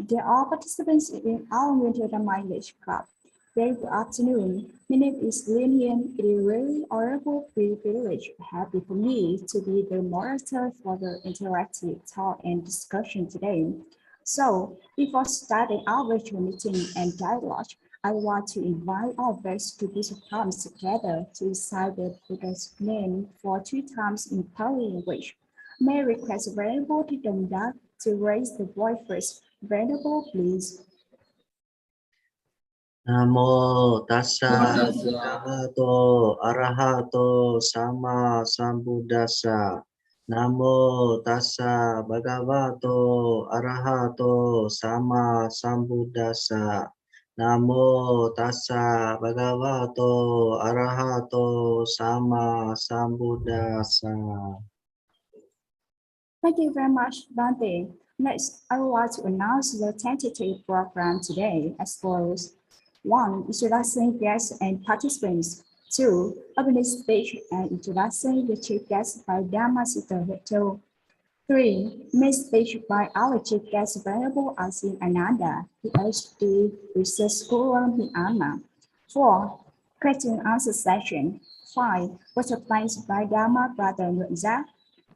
There are participants in our Winter Language Club. Very good afternoon. My name is Lilian. It is a very honorable privilege happy for me to be the moderator for the interactive talk and discussion today. So, before starting our virtual meeting and dialogue, I want to invite our guests to put palms together to recite the Buddha's name for 3 times in Pali language. May I request Venerable Tidonda to raise the voice first. Venerable, please. Namo tassa bhagavato arahato sama sambuddhassa. Namo tassa bhagavato arahato sama sambuddhassa. Namo tassa bhagavato arahato sama sambuddhassa. Thank you very much, Dante. Next, I would like to announce the tentative program today as follows. 1. Introducing guests and participants. 2. Opening speech and introducing the chief guest by Dharma Sister Victor. 3. Main speech by our chief guest Venerable Ashin Ananda, PhD, Research Scholar Myanmar. 4. Question and answer session. 5. Water plans by Dharma Brother Nunza.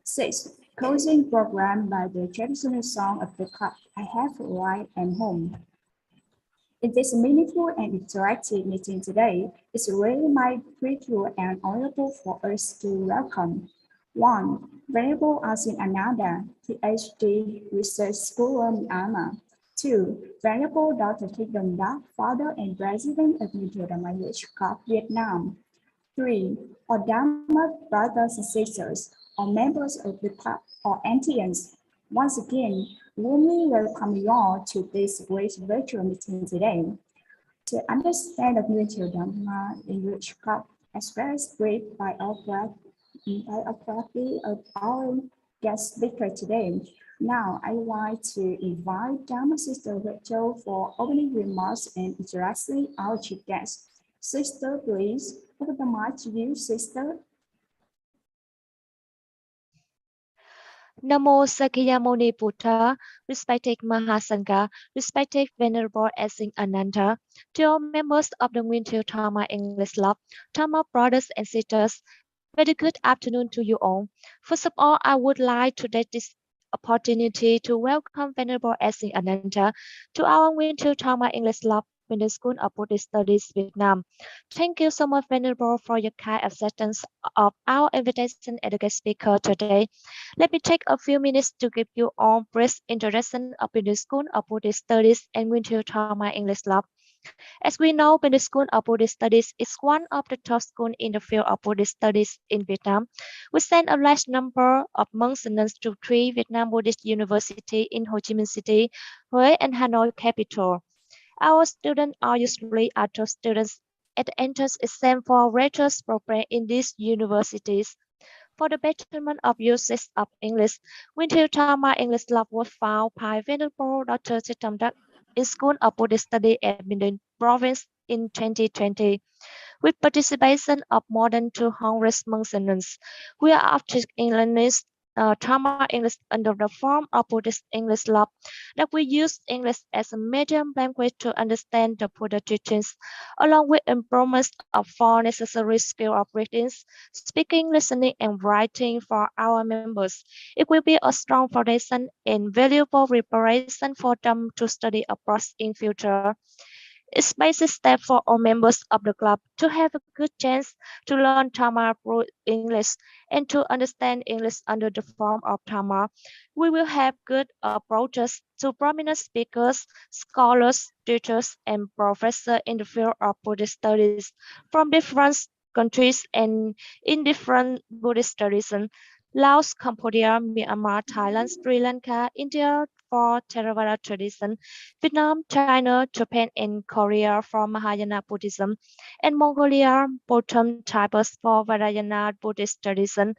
6. Closing program by the traditional song of the club, I Have a Right and Home. In this meaningful and interactive meeting today, it's really my privilege and honorable for us to welcome 1. Venerable Ashin Ananda, PhD, Research Scholar Myanmar. 2. Venerable Dr. Thigden Dak, Founder and President of Mutual Language Club Vietnam. 3. Our Dharma brothers and sisters, or members of the club, or Antians. Once again, warmly welcome you all to this great virtual meeting today. To understand the Mutual Dharma English Club, as well as great biography of our guest speaker today. Now, I would like to invite Dharma Sister Rachel for opening remarks and introducing our chief guest. Sister, please, over the mic to you, sister. Namo Sakyamuni Buddha, respected Mahasangha, respected Venerable Ashin Ananda, to all members of the Winter Dharma English Club, Dharma brothers and sisters, very good afternoon to you all. First of all, I would like to take this opportunity to welcome Venerable Ashin Ananda to our Winter Dharma English Club in the School of Buddhist Studies, Vietnam. Thank you so much, Venerable, for your kind acceptance of our invitation as a guest speaker today. Let me take a few minutes to give you all brief introduction of the School of Buddhist Studies and Winter Dharma English Club. As we know, the School of Buddhist Studies is one of the top schools in the field of Buddhist studies in Vietnam. We send a large number of monks and nuns to 3 Vietnam Buddhist University in Ho Chi Minh City, Huế, and Hanoi capital. Our students are usually adult students at the entrance exam for research program in these universities. For the betterment of usage of English, Winter Dharma English Club was founded by Venerable Dr. Thigden Dak in School of Buddhist Study at Minden Province in 2020, with participation of more than 200 monks and nuns. We are after English Dharma English under the form of Buddhist English Club that we use English as a medium language to understand the Buddha teachings, along with improvements of 4 necessary skills of reading, speaking, listening, and writing for our members. It will be a strong foundation and valuable preparation for them to study abroad in future. It's basic step for all members of the club to have a good chance to learn Dharma through English and to understand English under the form of Dharma. We will have good approaches to prominent speakers, scholars, teachers, and professors in the field of Buddhist studies from different countries and in different Buddhist traditions. Laos, Cambodia, Myanmar, Thailand, Sri Lanka, India for Theravada tradition, Vietnam, China, Japan, and Korea for Mahayana Buddhism, and Mongolia, Bottom Tibet for Vajrayana Buddhist tradition.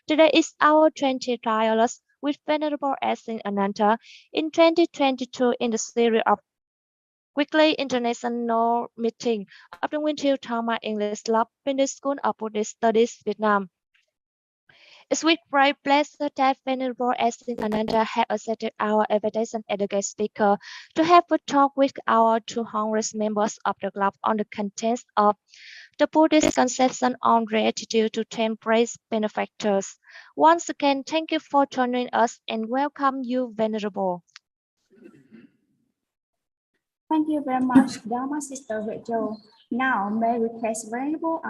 Today is our 20th dialogue with Venerable Ashin Ananda in 2022 in the series of weekly international meeting of the Winter Dharma English Club in the School of Buddhist Studies, Vietnam. It's with great pleasure that Venerable Ashin Ananda has accepted our invitation as a guest speaker to have a talk with our 200 members of the club on the contents of the Buddhist conception on gratitude to temperate benefactors. Once again, thank you for joining us and welcome you, Venerable. Thank you very much, Dharma Sister Rachel. Now, may I request Venerable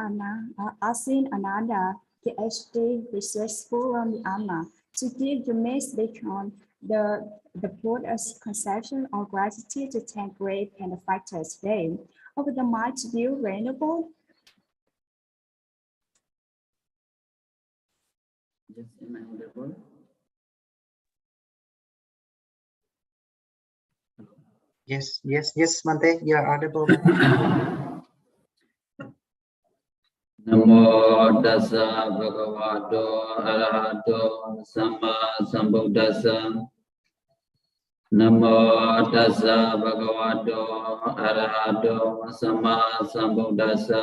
Ashin Ananda, PhD Research Forum Myanmar, to give the main speech on the Buddhist conception of gratitude to 10 great benefactors today. Over the mic to you, Venerable. Yes, am I audible? Yes, Mante, you are audible. Namo tassa bhagavato arahato samma sambuddhassa. Namo tassa bhagavato arahato samma sambuddhassa.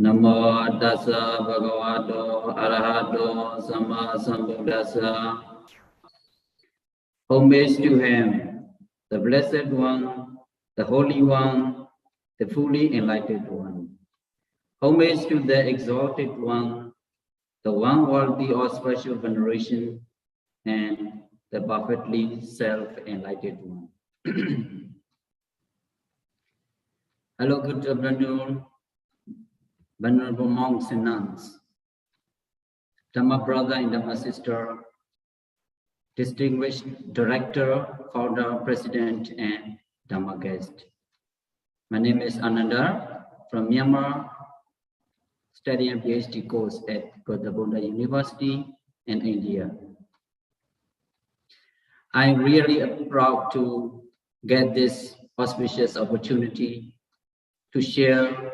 Namo tassa bhagavato arahato samma sambuddhassa. Homage to him, the Blessed One, the Holy One, the fully enlightened One. Homage to the Exalted One, the one worthy of special veneration, and the perfectly self-enlightened One. Hello, good afternoon, venerable monks and nuns, Dhamma brother and Dhamma sister, distinguished director, founder, president, and Dhamma guest. My name is Ananda from Myanmar, studying PhD course at Buddha University in India. I'm really proud to get this auspicious opportunity to share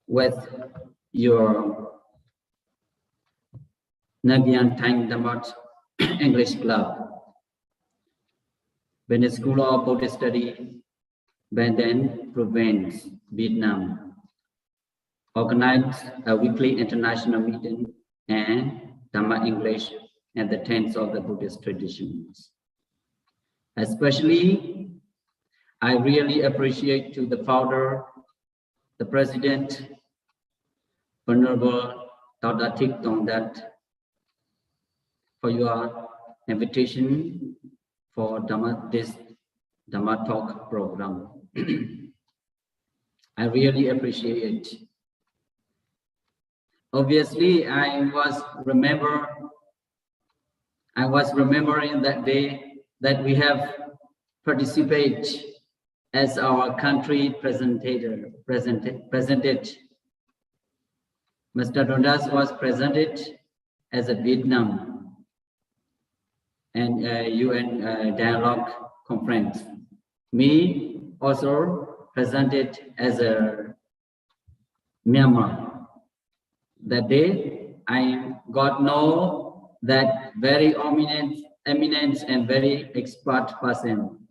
with your Nagyan Tang Dhammat English Club, Venice School of Buddhist Study, BanDan Province, Vietnam, organized a weekly international meeting and Dhamma English and the tenets of the Buddhist traditions. Especially, I really appreciate to the founder, the president, Venerable Dr. Thich Nhat Hanh, for your invitation for this Dhamma Talk program. I really appreciate it. Obviously, I was remembering that day that we have participated as our country presented. Mr. Rodas was presented as a Vietnam and UN dialogue conference. Me also presented as a Myanmar. That day, I got know that very eminent and very expert person.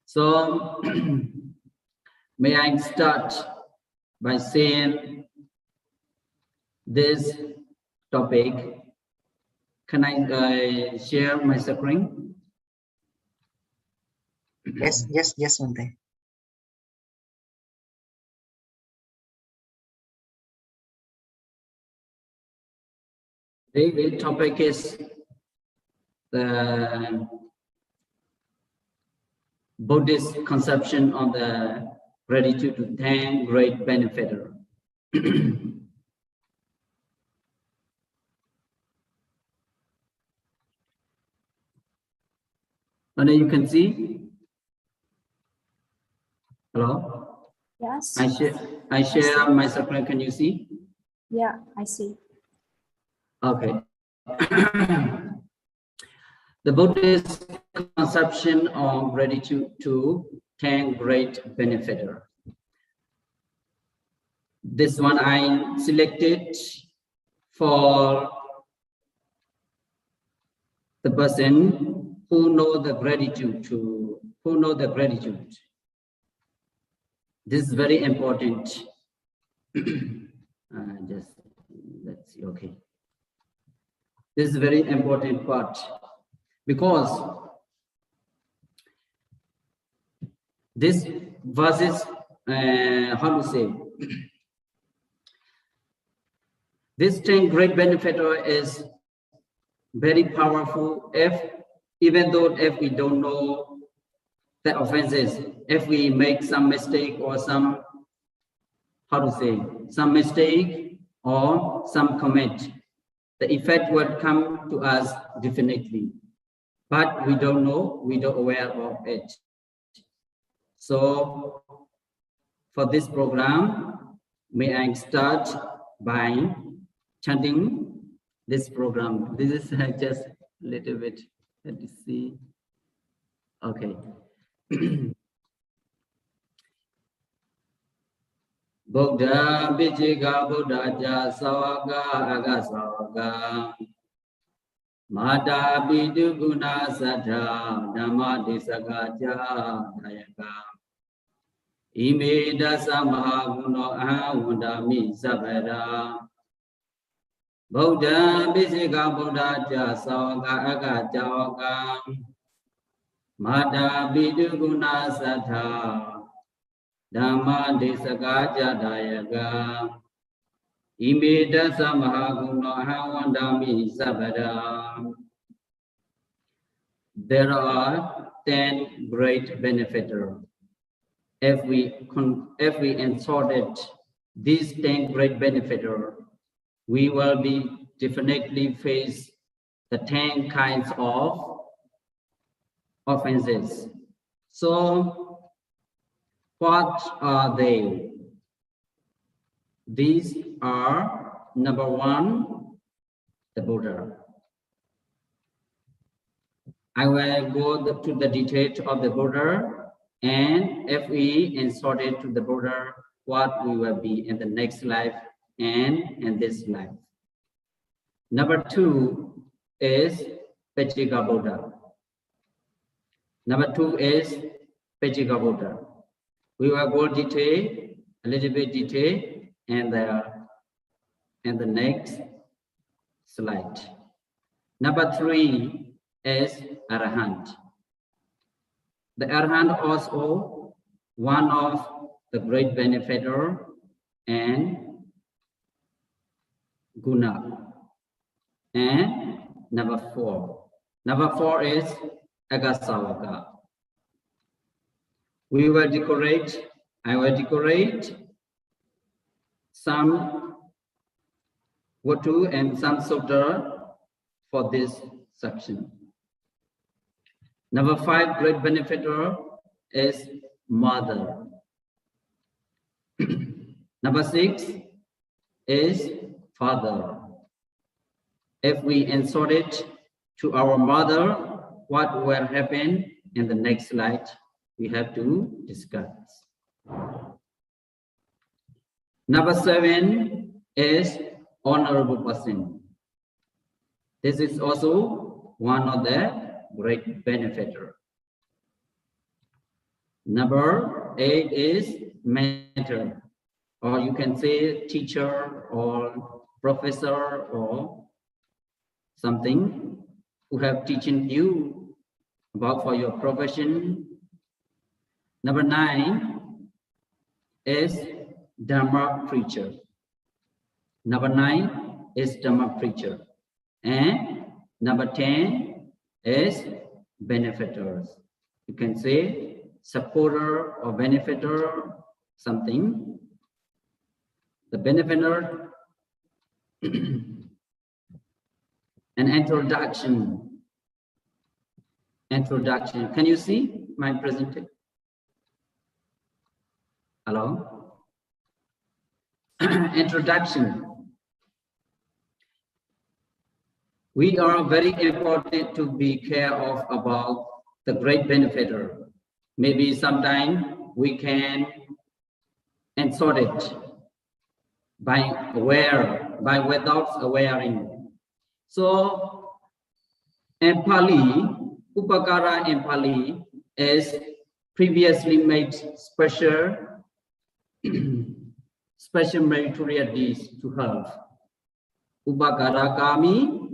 So, may I start by saying this topic. Can I share my screen? Yes, Mante. The topic is the Buddhist conception on the gratitude to 10 great benefactors. And you can see. Hello. Yes. I share my screen. Can you see? Yeah, I see. Okay. The Buddhist conception of gratitude to 10 great benefactors. This one I selected for the person who know the gratitude gratitude. This is very important. Just let's see. Okay, this is very important part because this verses, how to say, this 10 great benefactor is very powerful. Even though if we don't know the offenses, if we make some mistake or some, how to say, some mistake or some comment, the effect will come to us definitely, but we don't know, we don't aware of it. So for this program, may I start by chanting this program. This is just a little bit, let me see. Okay. Buddha Vijika Buddha Ja Sawaka Aga Sawaka Mada Bidu Guna Sadha Dhamma Disaka Ja Dayaka Ime Dasa Mahaguno Ahundami Sabara Buddha Vijika Buddha Ja Sawaka Aga Jawaka Mada Bidu Guna Sadha Dhamma Desaka Jadayaga Ime Dasa Mahaguno Ahundami Sabara. There are 10 great benefactors. If we inserted these 10 great benefactors, we will be definitely face the 10 kinds of offenses. So what are they? These are number 1, the Buddha. I will go to the detail of the Buddha, and if we insert it to the Buddha, what we will be in the next life and in this life. Number 2 is Pachika Buddha. Number 2 is Pachika Buddha. We will go detail, a little bit detail, and the next slide. Number 3 is Arahant. The Arahant also one of the great benefactor and guna. And number 4. Number 4 is Agasavaka. I will decorate some watu and some sutra for this section. Number 5 great benefactor is mother. Number 6 is father. If we insert it to our mother, what will happen in the next slide? We have to discuss. Number 7 is honorable person. This is also one of the great benefactor. Number 8 is mentor, or you can say teacher or professor or something who have teaching you about for your profession. Number 9 is Dharma preacher. Number 9 is Dharma preacher. And number 10 is benefactors. You can say supporter or benefactor, something. The benefactor, an introduction. Introduction. Can you see my presentation? Hello? Introduction. We are very important to be care of about the great benefactor. Maybe sometime we can insert it by without awareing. So in Pali, Upakara in Pali is previously made special special meritorious deeds to help. Upakarakami,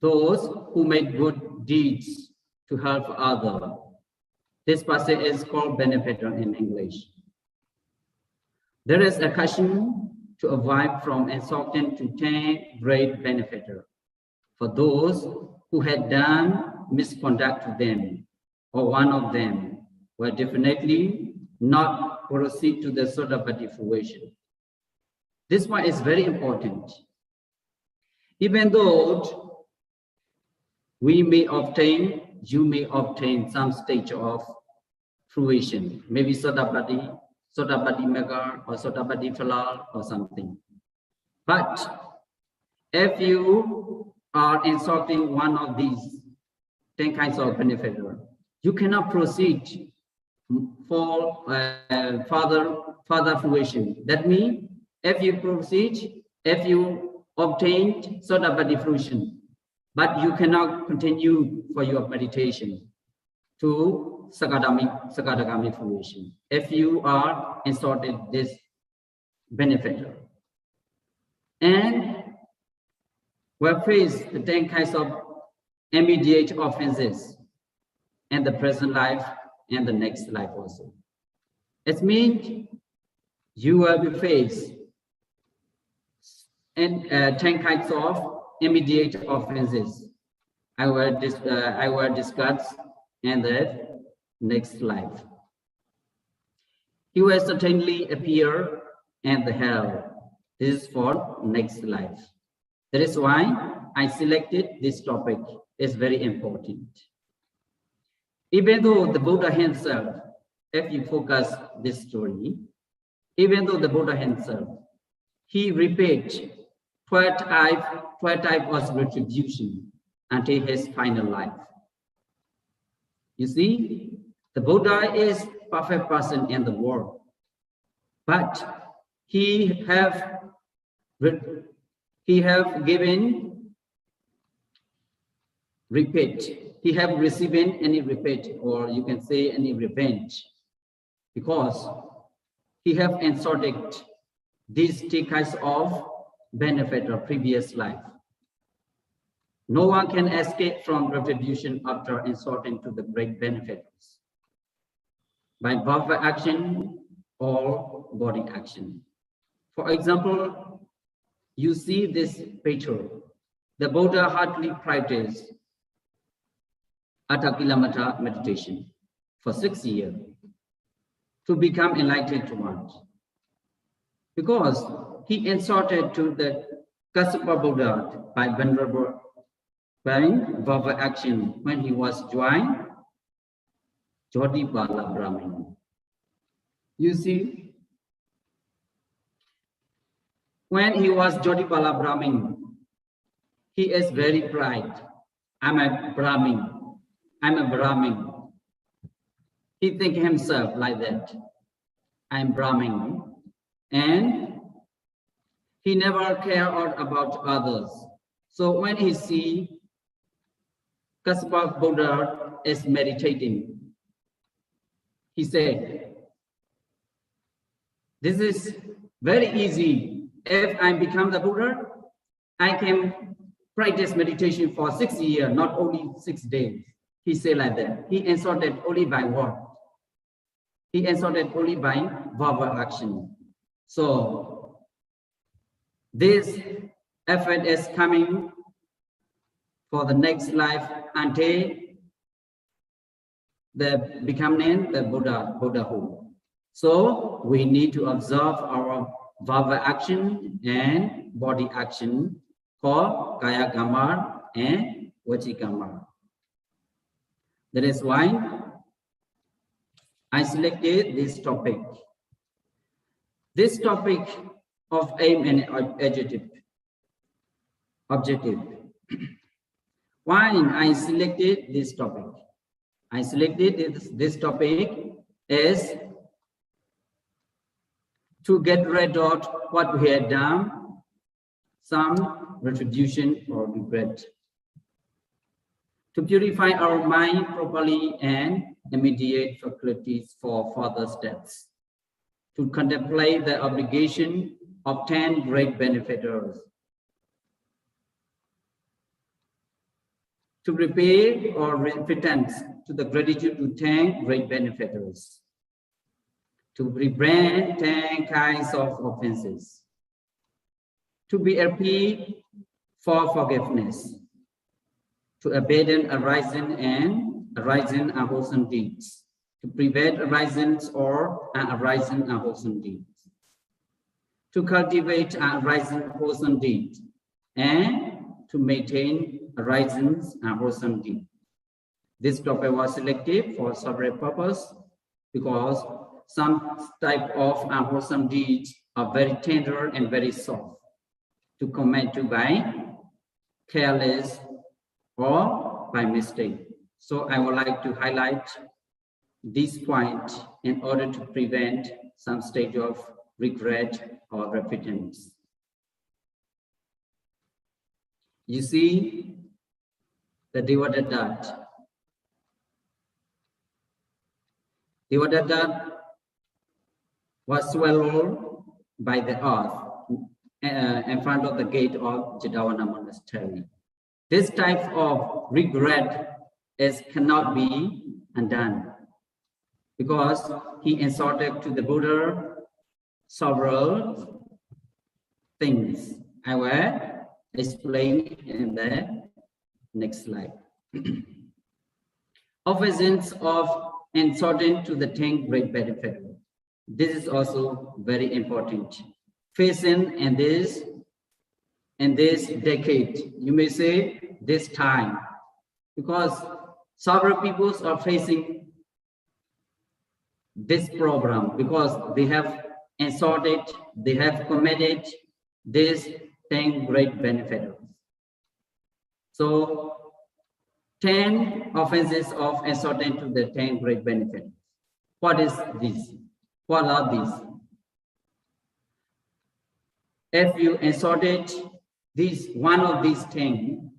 those who make good deeds to help others. This passage is called benefactor in English. There is a caution to avoid from insulting to 10 great benefactor for those who had done misconduct to them, or one of them, will definitely not proceed to the Sodapati fruition. This one is very important. Even though you may obtain some stage of fruition, maybe Sodapati Mega or Sodapati Falal or something. But if you are insulting one of these 10 kinds of benefactor, you cannot proceed for further fruition. That means if you proceed, if you obtained Sodapati fruition, but you cannot continue for your meditation to Sakadagami fruition if you are insulted this benefactor. And we face the 10 kinds of immediate offenses in the present life and the next life also. It means you will be faced and 10 kinds of immediate offenses. I will discuss in the next life. He will certainly appear in the hell. This is for next life. That is why I selected this topic. It's very important. Even though the Buddha himself, if you focus this story, even though the Buddha himself, he repeats 12 types of retribution until his final life. You see, the Buddha is perfect person in the world, but he have given repeat. He have received any repeat, or you can say any revenge, because he have insulted these 3 kinds of benefit of previous life. No one can escape from retribution after insulting to the great benefactors by verbal action or body action. For example, you see this picture. The Buddha hardly practiced Atakilamata meditation for 6 years to become enlightened one, because he insulted to the Kassapa Buddha by venerable verbal action when he was joined Jodhipala Brahmin. You see, when he was Jodhipala Brahmin, he is very proud. I'm a Brahmin. I'm a Brahmin. He think himself like that. I'm Brahmin. And he never cared about others. So when he see Kassapa Buddha is meditating, he said, this is very easy. If I become the Buddha, I can practice meditation for 6 years, not only 6 days. He said like that. He insulted only by word. He insulted only by verbal action. So this effort is coming for the next life until the becoming the Buddhahood. So we need to observe our verbal action and body action called Kaya Kamar and Vachi Kamar. That is why I selected this topic. This topic of aim and objective. Why I selected this topic? I selected this topic is to get rid of what we had done, some retribution or regret. To purify our mind properly and immediate faculties for further steps. to contemplate the obligation of 10 great benefactors, to repay or repentance to the gratitude to 10 great benefactors, to rebrand 10 kinds of offenses, to be a plea for forgiveness, to abandon arising and arising unwholesome deeds, to prevent arisings or unarising unwholesome deeds, to cultivate arising wholesome deeds, and to maintain arising unwholesome deeds. This topic was selected for several purposes because some type of unwholesome deeds are very tender and very soft to commit to by careless or by mistake. So I would like to highlight this point in order to prevent some stage of regret or repentance. You see, the Devadatta. Devadatta was swallowed by the earth in front of the gate of Jadavana monastery. This type of regret cannot be undone because he insulted to the Buddha several things. I will explain in the next slide. Offenses of insulting to the 10 great benefactors. This is also very important. Facing in this decade, you may say this time, because several peoples are facing this problem because they have insulted, they have committed these 10 great benefactors. So 10 offenses of insulting to the 10 great benefactors. What is this? What are these? If you insulted one of these 10,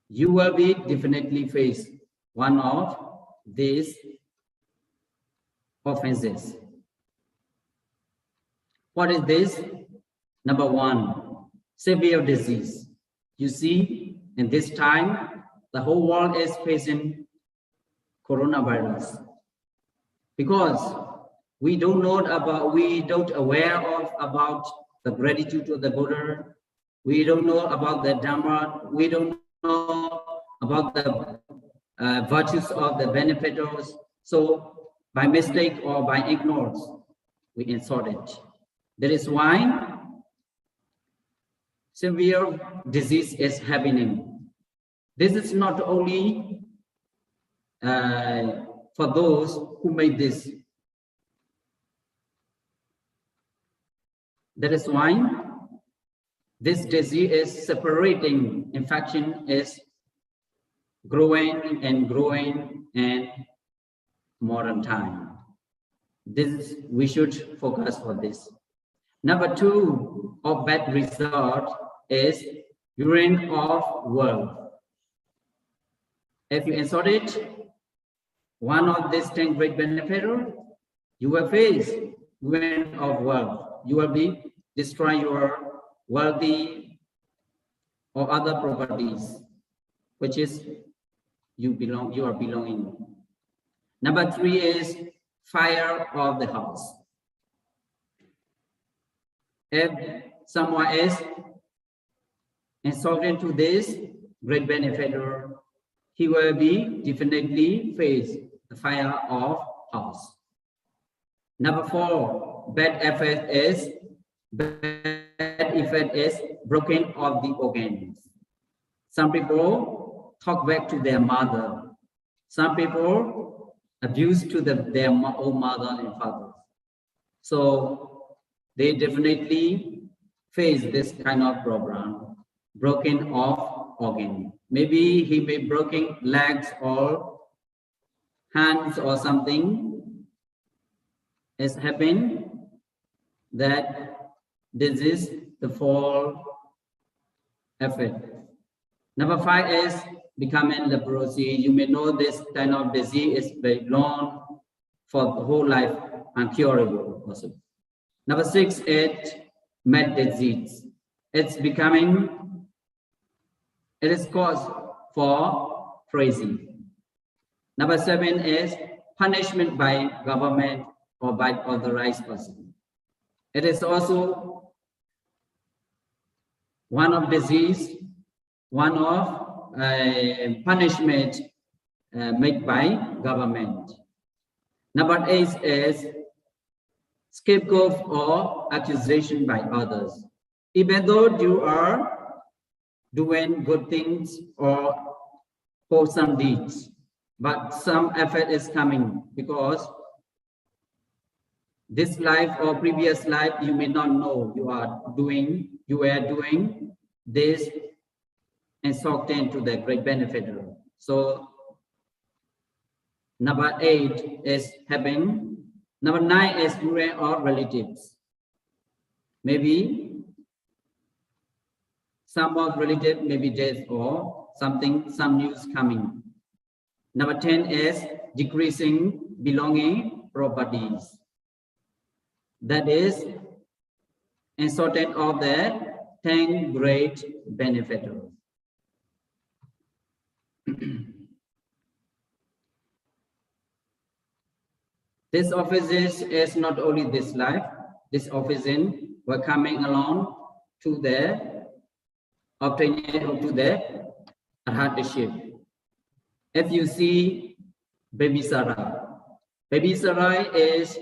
you will be definitely face one of these offenses. What is this? Number one, severe disease. You see, in this time, the whole world is facing coronavirus because we don't aware of about the gratitude of the Buddha. We don't know about the Dhamma. We don't know about the virtues of the benefactors. So by mistake or by ignorance, we insult it. That is why severe disease is happening. This is not only for those who made this. That is why this disease is separating. Infection is growing and growing in modern time. We should focus on this. Number two of bad result is urine of world. If you insult it, one of these 10 great benefactors, you will face ruin of wealth. You will be destroy your wealthy or other properties, which is you are belonging. Number three is fire of the house. If someone is insulting to this great benefactor, he will be definitely face the fire of house. Number four, bad effect is broken of the organs. Some people talk back to their mother. Some people abuse to their own mother and father. So they definitely face this kind of problem, broken of organ. Maybe he may broken legs or hands or something has happened, that this is the fall effect. Number five is becoming leprosy. You may know this kind of disease is very long for the whole life uncurable also. Number 6 is med disease. It is cause for praising. Number 7 is punishment by government or by authorized person. It is also one of disease, one of punishment made by government. Number 8 is scapegoat or accusation by others. Even though you are doing good things or for some deeds, but some effort is coming because this life or previous life you may not know you were doing this and soaked into the great benefactor. So number 8 is having. Number 9 is friend or relatives. Maybe some of relative may be death or something, some news coming. Number 10 is decreasing belonging properties. That is inserted of the 10 great benefactors. This office is not only this life, this office we're coming along to the obtaining to the hardship. If you see baby Sarah is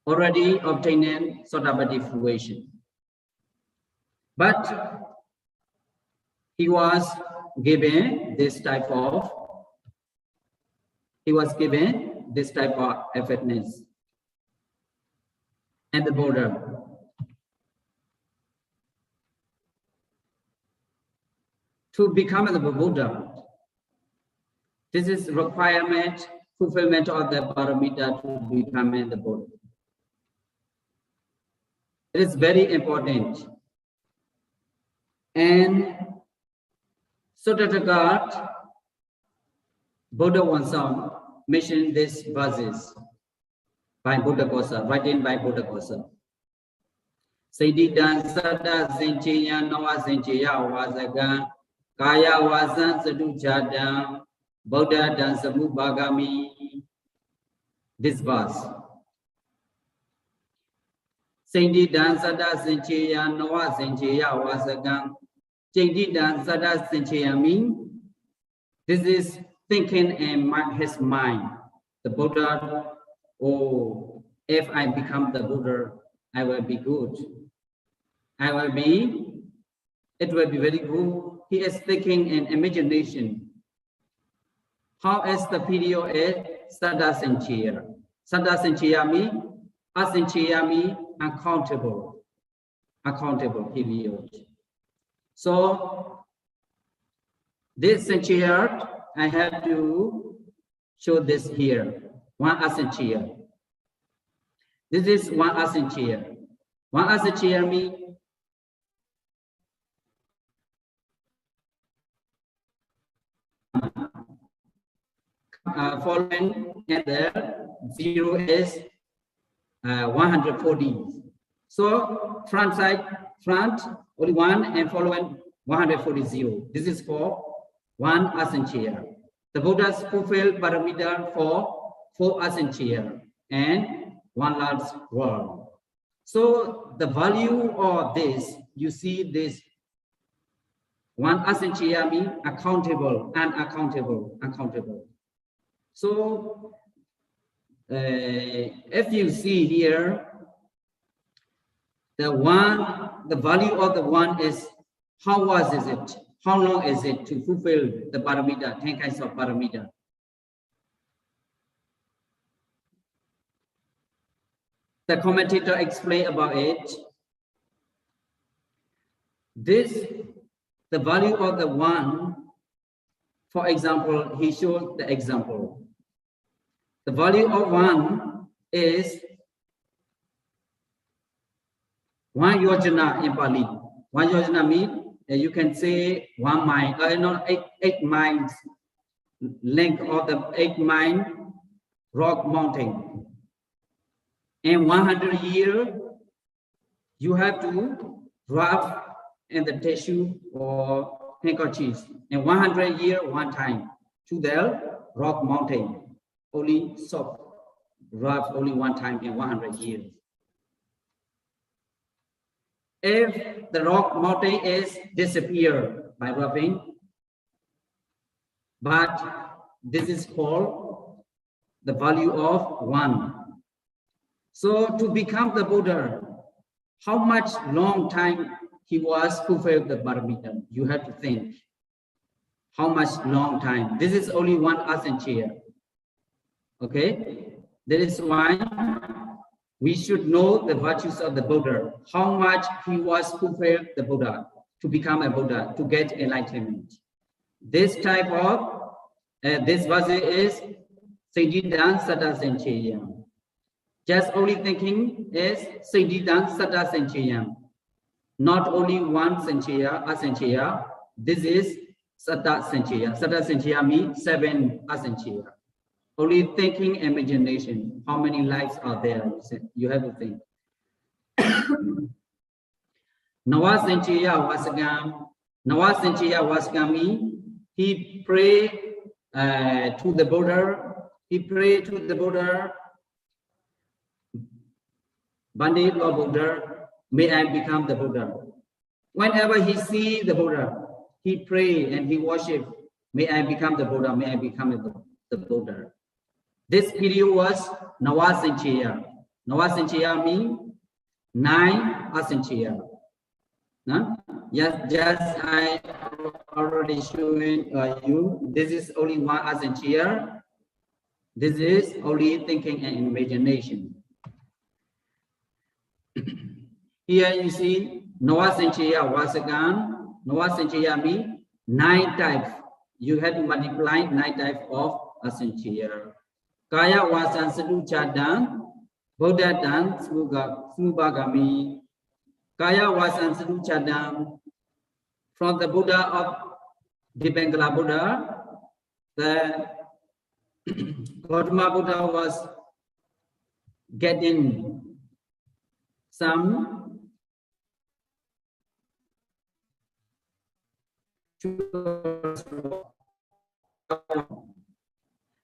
already obtaining Sodabadi fruition. But he was given this type of effortness and the border. To become the Buddha, this is requirement, fulfillment of the paramita to become the Buddha. It is very important. And Sotatagat, Buddha oneself mentioned these verses by Buddha Kosa, written by Buddha Kosa. Saididan Sada Zinchiya Nawa Zinchiya Wazaga Kaya Wazan Sadu Jadam Buddha Dan Samu Bhagami. This verse. Saidi Dan Sada Zinchiya Nawa Zinchiya Wazaga. Saidi Dan Sada Zinchiya mean this is thinking in his mind. The Buddha, oh, if I become the Buddha, I will be good. It will be very good. He is thinking in imagination. How is the period is Sada Sanchaya? Sada Sanchaya means Asanchaya means uncountable period. So this Sanchaya, I have to show this here. One Asanchaya. This is one Asanchaya. One Asanchaya means following and the 0 is 140. So front only 1 and following 140. This is for one Asanchaya. The Buddhas fulfill paramita for 4 Asanchaya and 1 large world. So the value of this, you see this one Asanchaya means accountable, unaccountable. So if you see here, the value of the one is how long is it to fulfill the paramita, 10 kinds of paramita. The commentator explained about it. The value of the one, for example, he showed the example. The value of one is 1 yojana in Pali. 1 yojana means you can say 1 mile, 8 miles length of the 8 mile rock mountain. In 100 years, you have to wrap in the tissue or handkerchief. In 100 years, one time to the rock mountain. Only soap wrap only one time in 100 years. If the rock mountain is disappear by wrapping, but this is called the value of 1. So to become the Buddha, how much long time he was fulfilled the paramita? You have to think. How much long time? This is only one asana chair. Okay, that is why we should know the virtues of the Buddha. How much he was fulfilled the Buddha to become a Buddha, to get enlightenment. This type of this verse is Siddhidan Sada Sanchayam. Just only thinking is Siddhidan Sada Sanchayam. Not only one Sanchaya, Asanchaya. This is Sada Sanchaya. Sada Sanchaya means 7 Asanchaya. Only thinking, imagination. How many lives are there? You have to think. Nawa Sanchaya Vasagam. Nawa Sanchaya Vasagami. He prayed to the Buddha. He prayed to the Buddha. Bandit or Buddha, may I become the Buddha. Whenever he see the Buddha, he pray and he worship. May I become the Buddha. May I become the Buddha. This video was Nawasanchaya. Nawasanchaya means 9 Asanchaya. No? Yes, just I already showing you. This is only one Asanchaya. This is only thinking and imagination. Here you see Nawasanchaya Vasagan. Nawasanchaya means 9 types. You have to multiply 9 types of Asanchaya. Kaya Vasan Sadu Chadam, Buddha Dan Smubagami. Kaya Vasan Sadu Chadam. From the Buddha of Dipangala Buddha, the Gautama Buddha was getting some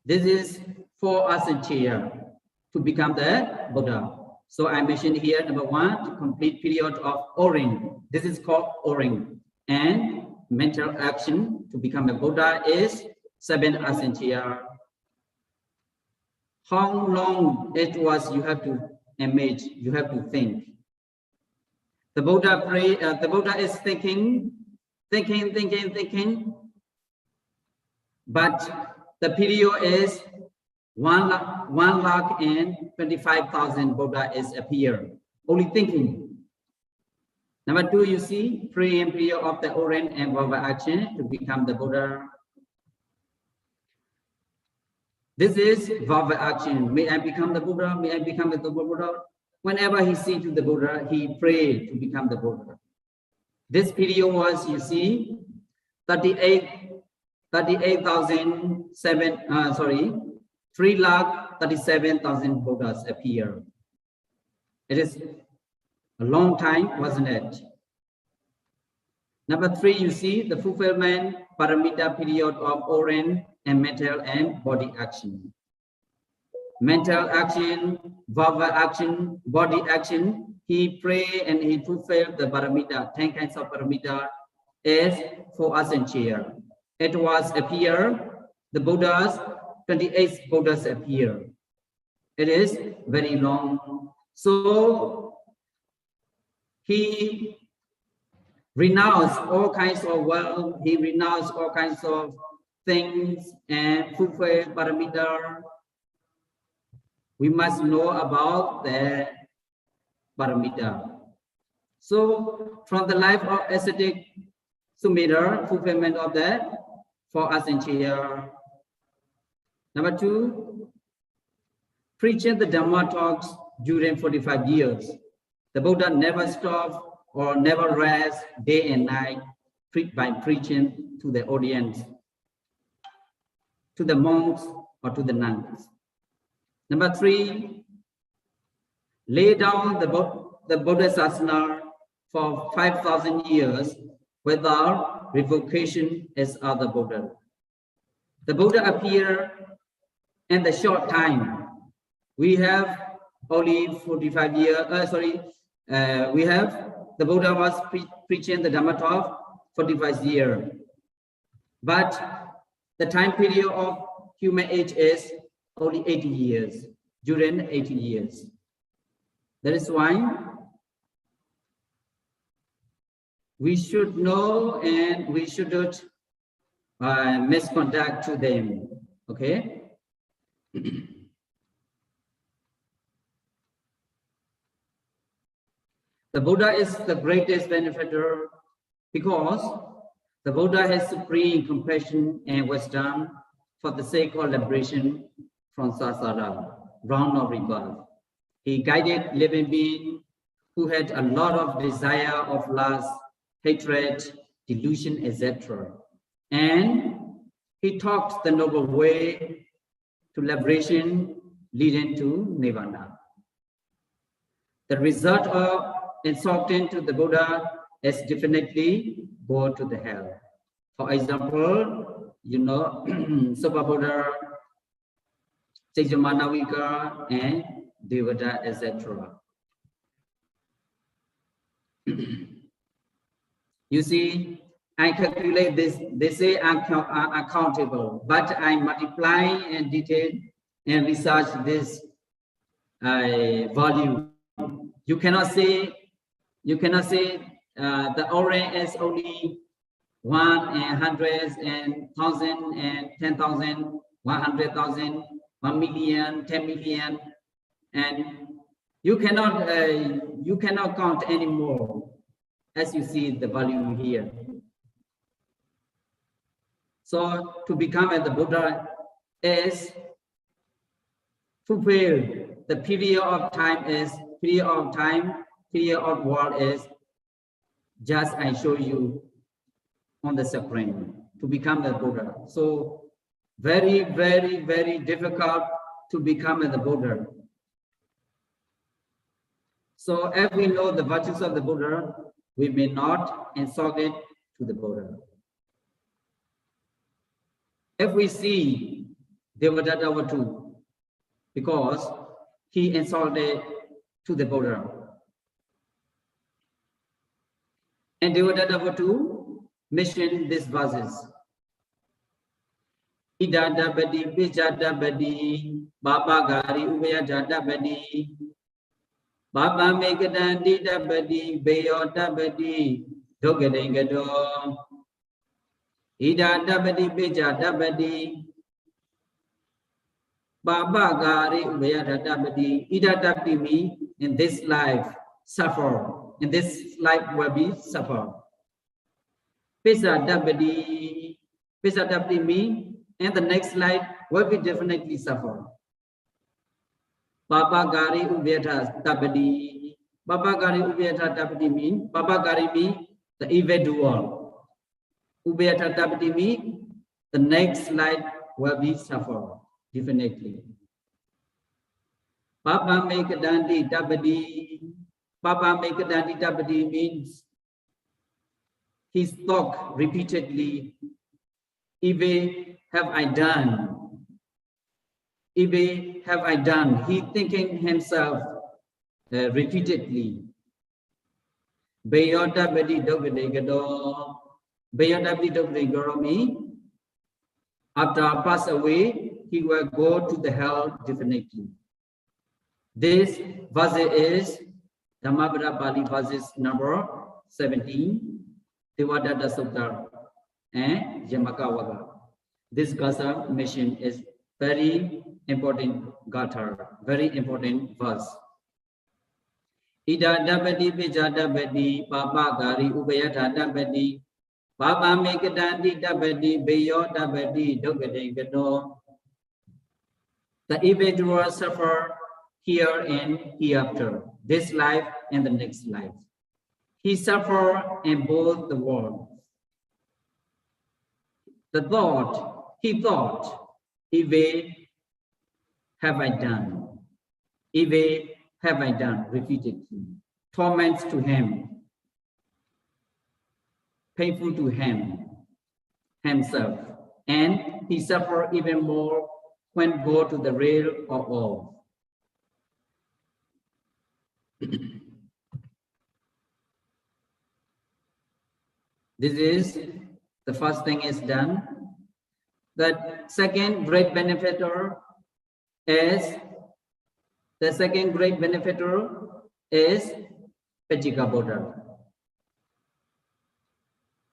this is for Asanchaya to become the Buddha. So I mentioned here number 1, to complete period of Oring. This is called Oring. And mental action to become a Buddha is 7 Asanchaya. How long it was, you have to image, you have to think. The Buddha pray. The Buddha is thinking. But the period is 1,25,000 Buddha is appear. Only thinking. Number 2, you see pray and period of the Oren and Bhava action to become the Buddha. This is Bhava action. May I become the Buddha? May I become the Buddha? Whenever he see to the Buddha, he pray to become the Buddha. This period was, you see, 3,37,000 Buddhas appear. It is a long time, wasn't it? Number 3, you see the fulfillment paramita period of Oren and mental and body action. Mental action, Bhava action, body action. He pray and he fulfilled the paramita. 10 kinds of paramita is for Asanchaya. It was appear, the Buddhas, 28 Buddhas appear. It is very long. So he renounced all kinds of wealth, he renounced all kinds of things and fulfilled paramita. We must know about the paramita. So from the life of ascetic Sumedha, fulfillment of that for Asanchaya. Number 2, preaching the Dhamma talks during 45 years. The Buddha never stopped or never rest day and night by preaching to the audience, to the monks or to the nuns. Number 3, lay down the Bodhisasana for 5,000 years without revocation as other Buddha. The Buddha appeared in the short time. We have only 45 years, we have the Buddha was preaching the Dhamma talk 45 years. But the time period of human age is only 80 years, during 80 years. That is why we should know and we shouldn't misconduct to them, okay? The Buddha is the greatest benefactor because the Buddha has supreme compassion and wisdom for the sake of liberation from samsara, round of rebirth. He guided living beings who had a lot of desire of lust, hatred, delusion, etc. And he taught the noble way to liberation leading to nirvana. The result of insulting to the Buddha is definitely go to the hell. For example, you know, Sopa Buddha, Sejamanavika, and Devada, etc. You see, I calculate this, they say I'm accountable, but I multiply and detail and research this volume. You cannot say the orange is only 1 and hundreds and 1,000 and 10,000, 100,000, 1 million, 10 million, and you cannot count anymore, as you see the volume here. So to become as the Buddha is fulfill the period of time is period of world is just I show you on the screen to become the Buddha. So very, very, very difficult to become the Buddha. So if we know the virtues of the Buddha, we may not insult it to the Buddha. If we see Devadatta because he insulted to the Buddha. And Devadatta mentioned these verses. Idada badi, bijada badi, baba gari ubeyada badi, baba megadandi da badi, beyota badi, dogadengado. Idada badi, bijada badi, baba gari ubeyada badi. Idada badi in this life suffer. In this life will be suffer. Bijada badi, bijada badi and the next life will be definitely suffer. Baba Gari Ubeta Tabadi. Baba Gari Ubeta Tabadi mean Baba Gari mean the evildoer. Ubeta Tabadi mean the next life will be suffer, definitely. Baba make a dandi tabadi. Baba make a dandi tabadi means he talk repeatedly. Even have I done? Even have I done? He thinking himself repeatedly. Bayota bedi dogadegado. Bayota bedi dogadegado me. After I pass away, he will go to the hell definitely. This verse is Dhammavada Bali verses number 17. Devadatta Sutta and Yamakavaga. This Gatha mission is very important Gatha, very important verse. Ida dabadi bijada badi, Baba Gari Ubayata dabadi, Baba Megadandi dabadi, Bayo dabadi, Dogade Gado. The evildoer suffer here and hereafter, this life and the next life. He suffer in both the worlds. He thought, evil have I done? Evil have I done repeatedly, torments to him, painful to him, himself, and he suffer even more when go to the rail or off. This is the first thing is done. The second great benefactor is Pachika Buddha.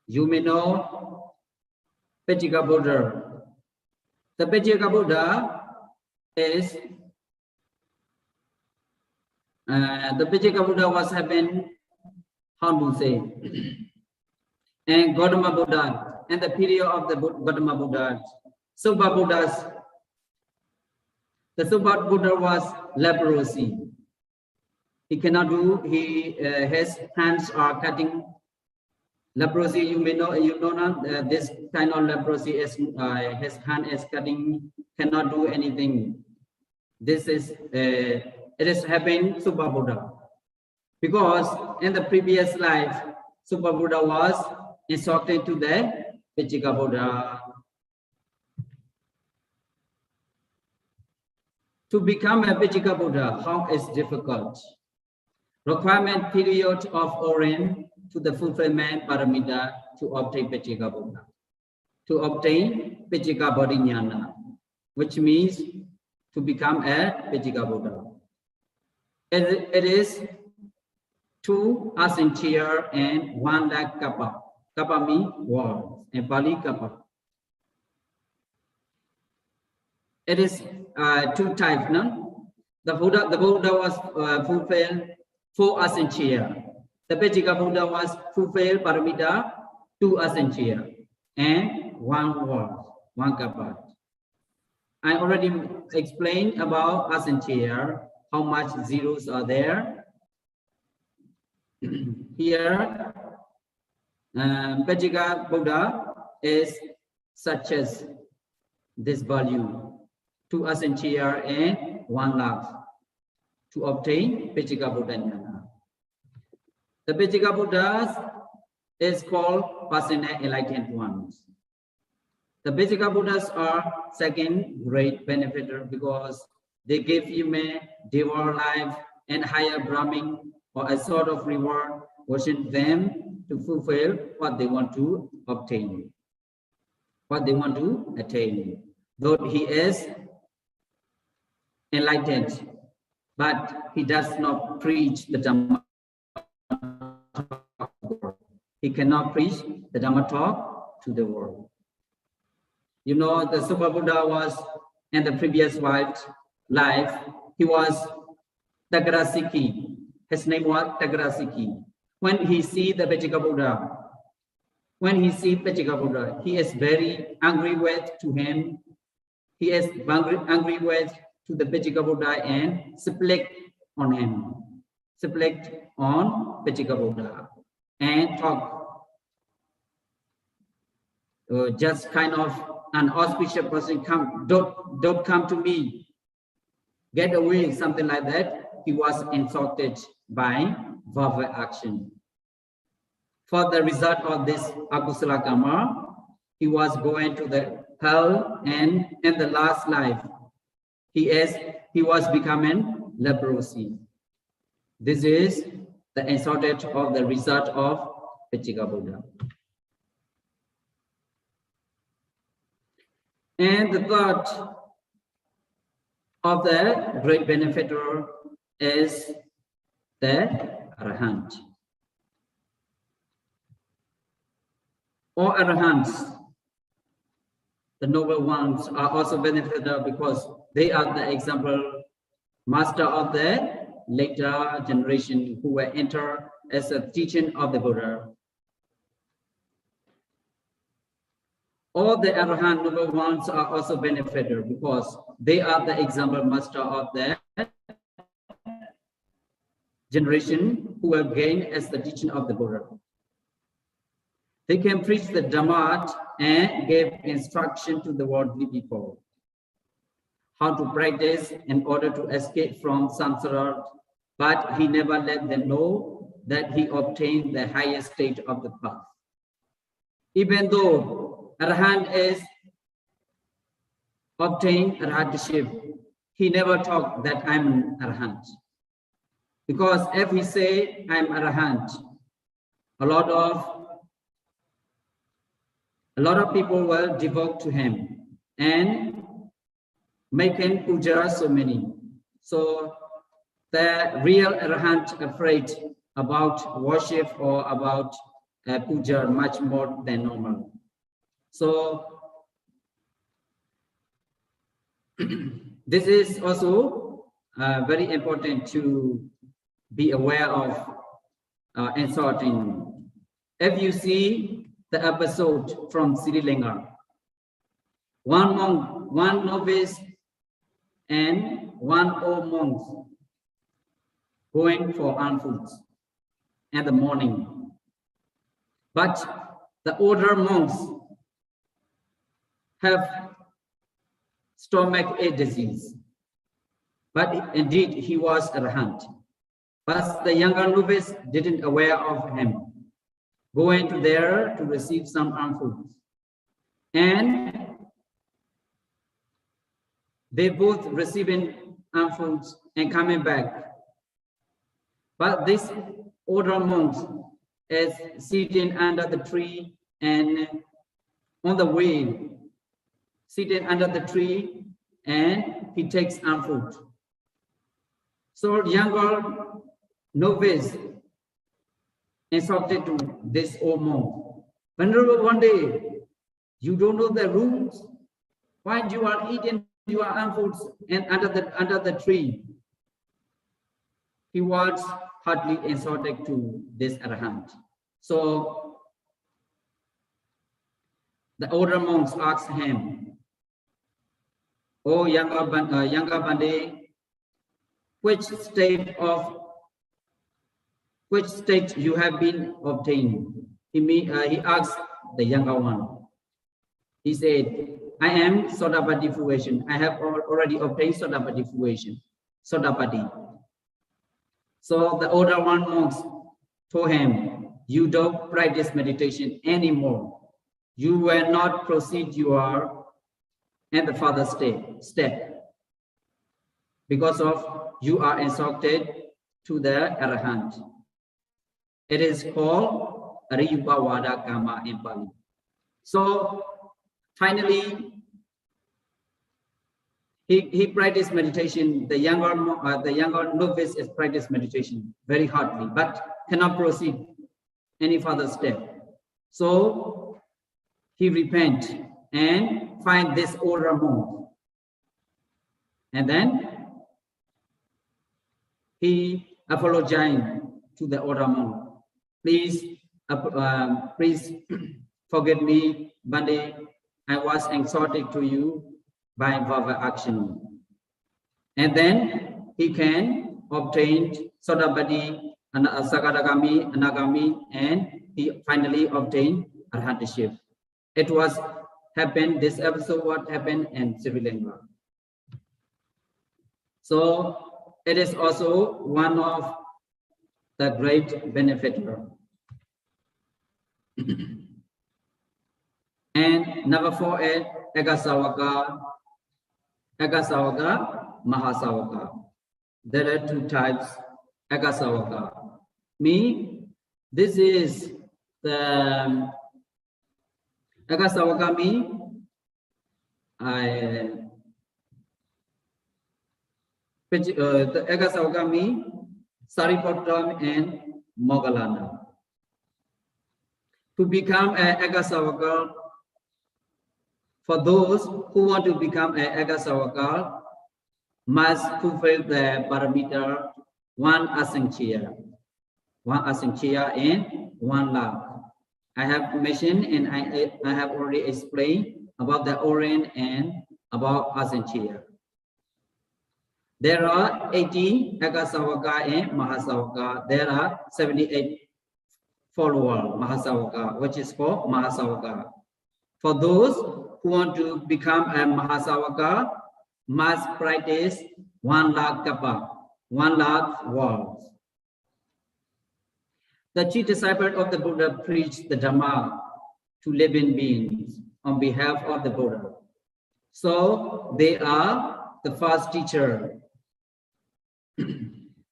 You may know Pachika Buddha. The Pachika Buddha is the Pachika Buddha was having, how to say, and Gautama Buddha, and the period of the Gautama Buddha, Subha Buddhas. The Subha Buddha was leprosy. He cannot do. His hands are cutting. Leprosy, you may know. You know not this kind of leprosy is his hand is cutting. Cannot do anything. This is it is happening Subha Buddha, because in the previous life Subha Buddha was instructed to the Pachika Buddha. To become a Pachika Buddha, how is difficult? Requirement period of Oren to the fulfillment paramita to obtain Pachika Buddha. To obtain Pachika Bodhinyana, which means to become a Pachika Buddha. It is 2 Ashin chair and 1 lakh kappa. Kappa means wall, and Pali kappa. It is 2 types, no? The Buddha was fulfilled 4 Ashin chair. The Pachika Buddha was fulfilled paramita 2 Ashin chair and 1 wall, 1 kappa. I already explained about Ashin chair, how much zeros are there. Here, Pachika Buddha is such as this value, 2 Ashin chair and 1 lakh to obtain Pachika Buddha. The Pachika Buddhas is called personal enlightened ones. The Pachika Buddhas are second great benefactor because they give human devour life and higher Brahmin or a sort of reward, wishing them to fulfill what they want to obtain, what they want to attain. Though he is enlightened, but he does not preach the Dhamma. He cannot preach the Dhamma talk to the world. You know, the Subha Buddha was in the previous life, he was Tagrasiki. His name was Tagrasiki. When he see the Pachika Buddha, he is very angry with to him. He is angry with to the Pachika Buddha and split on him, split on Pachika Buddha and talk just kind of an auspicious person don't come to me, get away, something like that. He was insulted by verbal action. For the result of this akusala karma, he was going to the hell, and in the last life, he was becoming leprosy. This is the insulted of the result of Pachika Buddha. And the third of the great benefactor is the Arahant. All Arahants, the noble ones, are also benefactor because they are the example master of the later generation who will enter as a teaching of the Buddha. All the Arahant noble ones are also benefactor because they are the example master of the generation who will gain as the teaching of the Buddha. They can preach the Dhamma and give instruction to the worldly people. how to practice in order to escape from samsara, but he never let them know that he obtained the highest stage of the path. Even though Arahant is obtained Arhatship, he never talked that I'm an Arahant. Because if he say I'm Arahant, a lot of people will devote to him and make him puja so many. So the real Arahant afraid about worship or about puja much more than normal. So this is also very important to be aware of and sorting. If you see the episode from Sri Lanka, one monk, one novice, and one old monk going for alms foods in the morning. But the older monks have stomachache disease. But indeed, he was Arahant. But the younger novice didn't aware of him, going to there to receive some alms foods. And they both receiving alms foods and coming back. But this older monk is sitting under the tree, and on the way, sitting under the tree, and he takes alms food. So younger novice instructed to this old monk, Venerable, one day, you don't know the rules. Why you are eating your alms foods and under the tree? He was hardly insulted to this Arahant. So the older monks asked him, "Oh, younger Bande, which state you have been obtained?" He asked the younger one. He said, "I am Sodapati fruition. I have already obtained Sodapati fruition. Sodapati." So the older one monks told him, "You don't practice meditation anymore. You will not proceed your and the further step because of you are instructed to the Arahant. It is called Ariyupavada Kama in Pali." So finally, he practiced meditation. The younger novice is practiced meditation very hardly, but cannot proceed any further step. So he repent and find this older monk, and then he apologized to the older monk. Please forgive me, Bande. I was exhorted to you by verbal action. And then he can obtain Sodapati, Sakadagami, Anagami, and he finally obtained Arhatship. It was happened, this episode what happened in Sri Lanka. So it is also one of the great benefactor. And number 4 is Ekasawaka, Mahasawaka. There are 2 types. Ekasawaka. This is the Ekasawaka the Ekasawaka Saripattam and Moggallana. To become an Ekasawaka, for those who want to become an Ekasawaka, must fulfill the parameter 1 asankhya and 1 lakh. I have mentioned and I have already explained about the Orient and about asankhya. There are 80 Ekasawaka and Mahasawaka. There are 78 followers, Mahasawaka, which is called Mahasawaka. For those who want to become a Mahasawaka, must practice 1 lakh kappa, 1 lakh words. The chief disciple of the Buddha preached the Dhamma to living beings on behalf of the Buddha. So they are the first teacher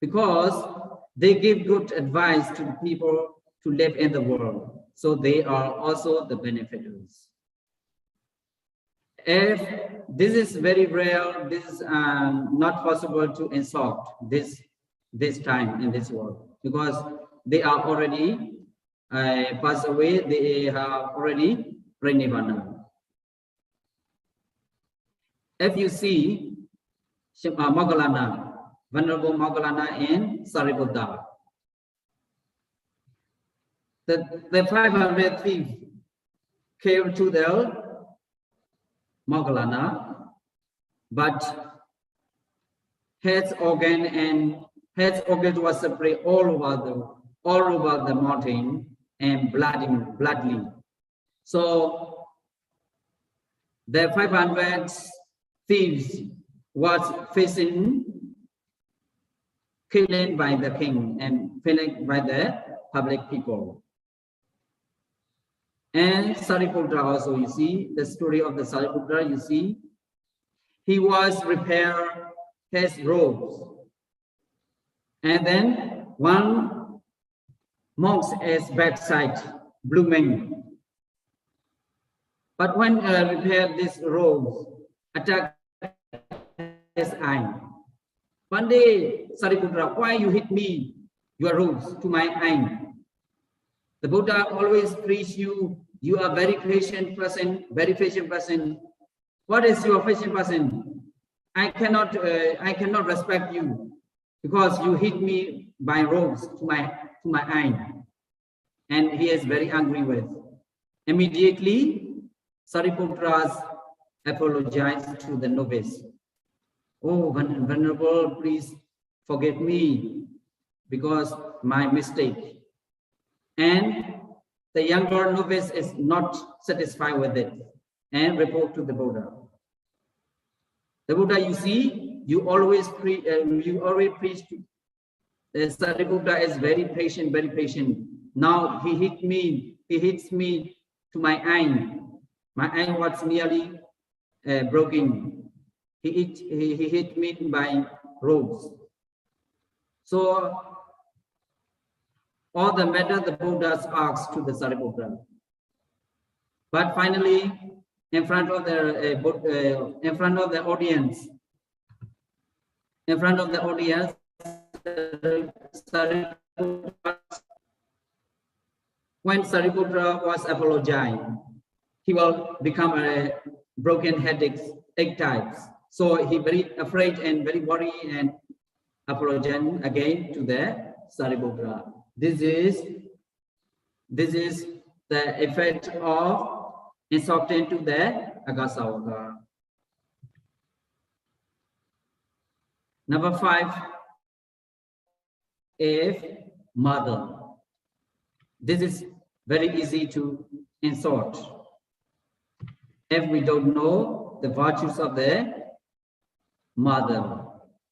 because they give good advice to people to live in the world. So they are also the benefactors. If this is very rare, this is not possible to insult this time in this world because they are already passed away. They have already pranirvana. If you see Moggallana, Venerable Moggallana in Sariputta, the 500 thieves came to the Moggallana, but head's organ was spread all over the mountain and bloodily. So the 500 thieves was facing killing by the king and killing by the public people. And Sariputta also, you see, the story of the Sariputta, you see, he was repair his robes. And then one monk's bedside blooming. But when repaired this robes, attacked his eye. One day, Sariputta, why you hit me, your robes, to my eye? The Buddha always preach you are very patient person, very patient person. What is your patient person? I cannot respect you because you hit me by robes to my eye. And he is very angry with. Immediately, Sariputta apologized to the novice. Oh, Venerable, please forgive me because my mistake. And the younger novice is not satisfied with it and report to the Buddha. The Buddha, you see, you always preach. The Sariputta is very patient, very patient. Now he hits me to my eye. My eye was nearly broken. He hit me by robes. So all the matter the Buddha asks to the Sariputta. But finally, in front of the audience, when Sariputta was apologized, he will become a broken headache 8 times. So he very afraid and very worried and apologizing again to the Sariputta. This is the effect of insulting to the Agasavaka. Number 5, if mother. This is very easy to insult. If we don't know the virtues of the mother,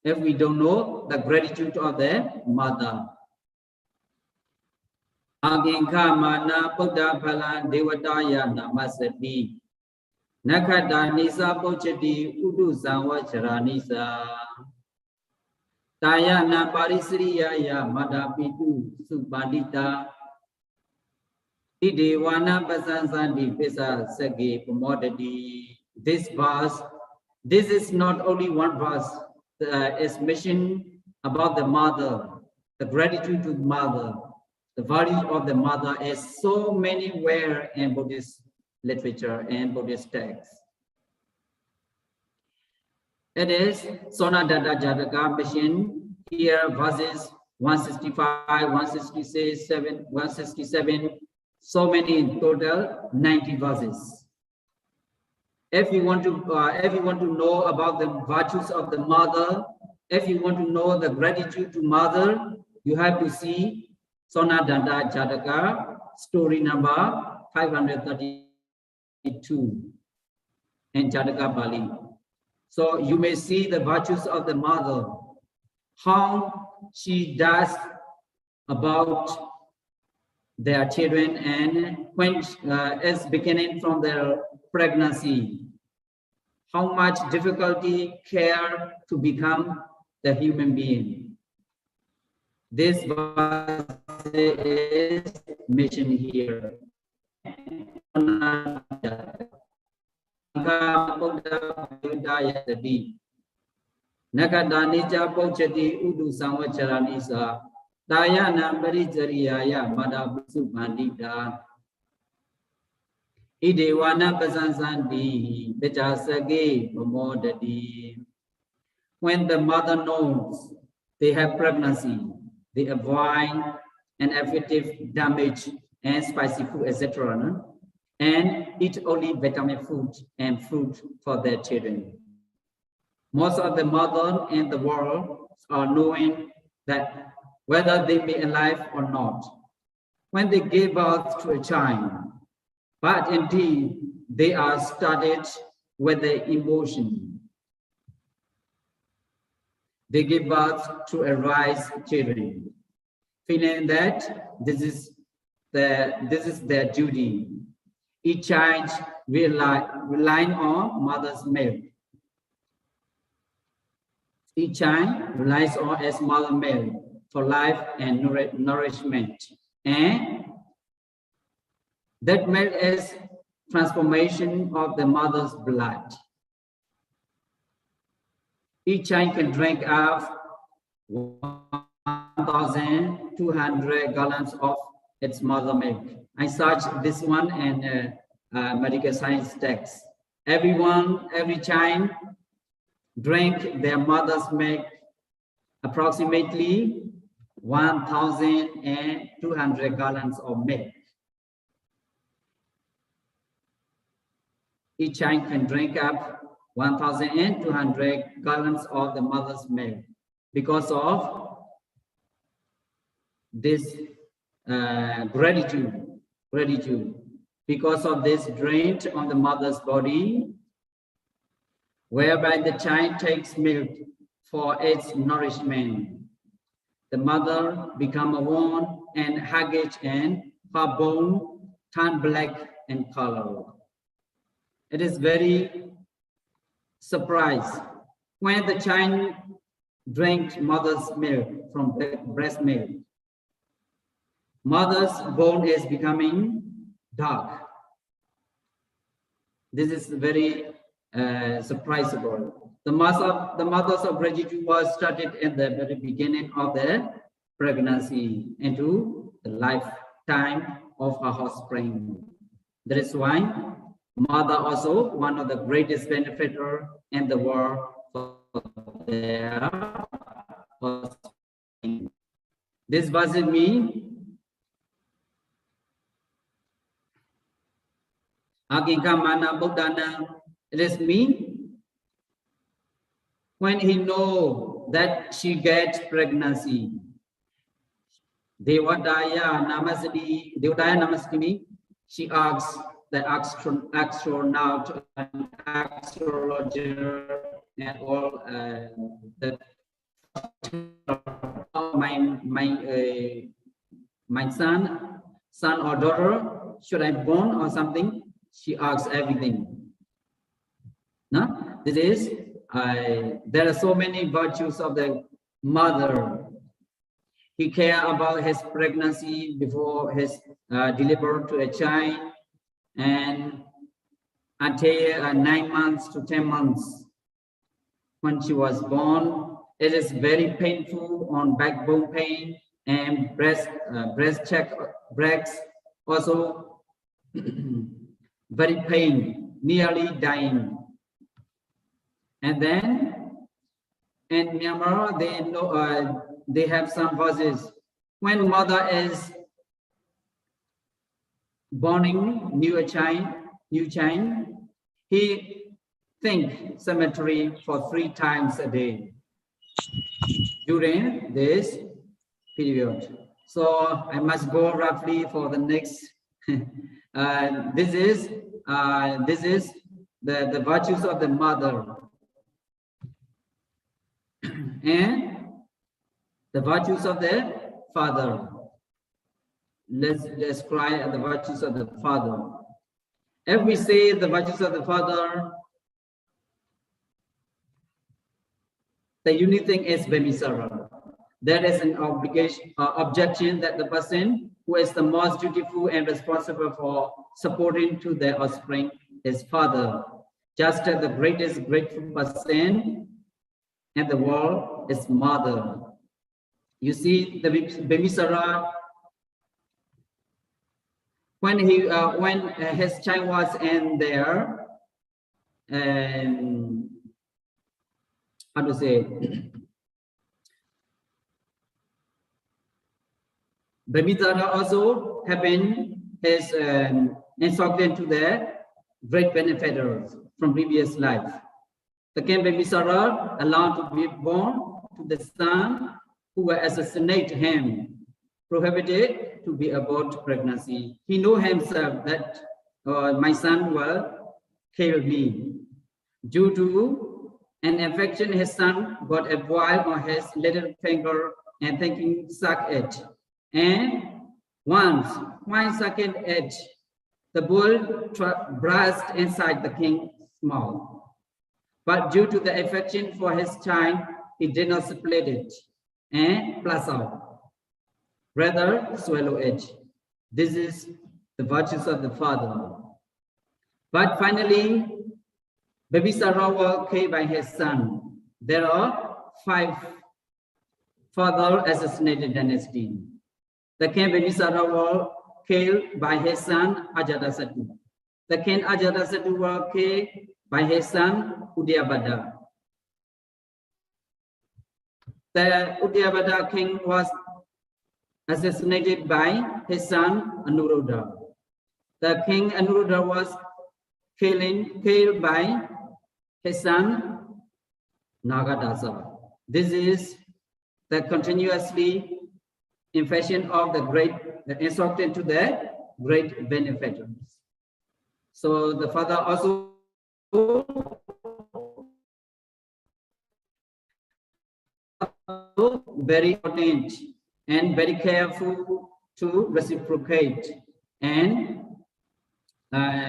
if we don't know the gratitude of the mother. Aginka mana Buddha phala devataya namasati. Nakata nisa pochati udu sanwa charanisa. Taya na parisriyaya madapitu subandita. Idewana pasansandi pesa sage pamodati. This verse, this is not only one verse, it's mentioned about the mother, the gratitude to the mother. The value of the mother is so many where in Buddhist literature and Buddhist texts. It is Sonadata Jataka mentioned here verses 165, 166, 167, so many in total, 90 verses. If you want to know about the virtues of the mother, if you want to know the gratitude to mother, you have to see Sonadata Jataka, story number 532 in Jataka Bali. So you may see the virtues of the mother, how she does about their children, and when is beginning from their pregnancy, how much difficulty, care to become the human being. This verse is mentioned here. Nakadanija Pochati Udu Samvacharanisa Dayana Parijariya Mada Busu Pandita Idewana Pasansandi Bechasage Momodadi. When the mother knows they have pregnancy, they avoid ineffective damage and spicy food, etc. No? And eat only vitamin food and fruit for their children. Most of the mothers in the world are knowing that whether they be alive or not when they give birth to a child, but indeed they are started with the emotion. They give birth to a rise children, feeling that this is their duty. Each child relying on mother's milk. Each child relies on its mother milk for life and nourishment. And that milk is transformation of the mother's blood. Each child can drink up 1,200 gallons of its mother milk. I searched this one in medical science text. Every child drink their mother's milk approximately 1,200 gallons of milk. Each child can drink up 1,200 gallons of the mother's milk because of this gratitude, because of this drain on the mother's body, whereby the child takes milk for its nourishment. The mother becomes worn and haggard, and her bone turn black in color. It is very surprised when the child drinks mother's milk from breast milk. Mother's bone is becoming dark. This is very surprising. The mothers of gratitude was started at the very beginning of the pregnancy into the lifetime of her offspring. That is why mother also one of the greatest benefactors in the world for their offspring. This verse means Aginkamana Buddhana. It is me when he know that she gets pregnancy. Devataya Namasati, she asks the astronaut and astrologer and all my son or daughter, should I born or something? She asks everything. No? This is there are so many virtues of the mother. He cares about his pregnancy before his delivery to a child, and until 9 months to 10 months when she was born, it is very painful on backbone pain and breast also very pain, nearly dying. And then in Myanmar, they have some verses when mother is borning new child, he think cemetery for 3 times a day during this period. So I must go roughly for the next. This is the virtues of the mother. and the virtues of the father. Let's describe the virtues of the father. If we say the virtues of the father, the unique thing is Bemisara. There is an objection that the person who is the most dutiful and responsible for supporting to their offspring is father. Just as the greatest grateful person in the world is mother. You see, the Bemisara, when his child was in there, and how to say, Bemisara also have been his instructed to the great benefactors from previous life. The king Bemisara allowed to be born to the son who will assassinate him, prohibited to be about pregnancy. He knew himself that my son will kill me. Due to an infection, his son got a boil on his little finger and thinking suck it. And once, while sucking it, the bull burst inside the king's mouth. But due to the infection for his child, he did not split it and flush out, rather swallow it. This is the virtues of the father. But finally, Bemisara was killed by his son. There are 5 father assassinated dynasty. The king Bemisara was killed by his son Ajatasattu. The king Ajatasattu was killed by his son Udyabada. The Udyabada king was assassinated by his son Anuruddha. The king Anuruddha was killed by his son Nagadasa. This is the continuously infection of the great, instructed to the great benefactors. So the father also very important and very careful to reciprocate and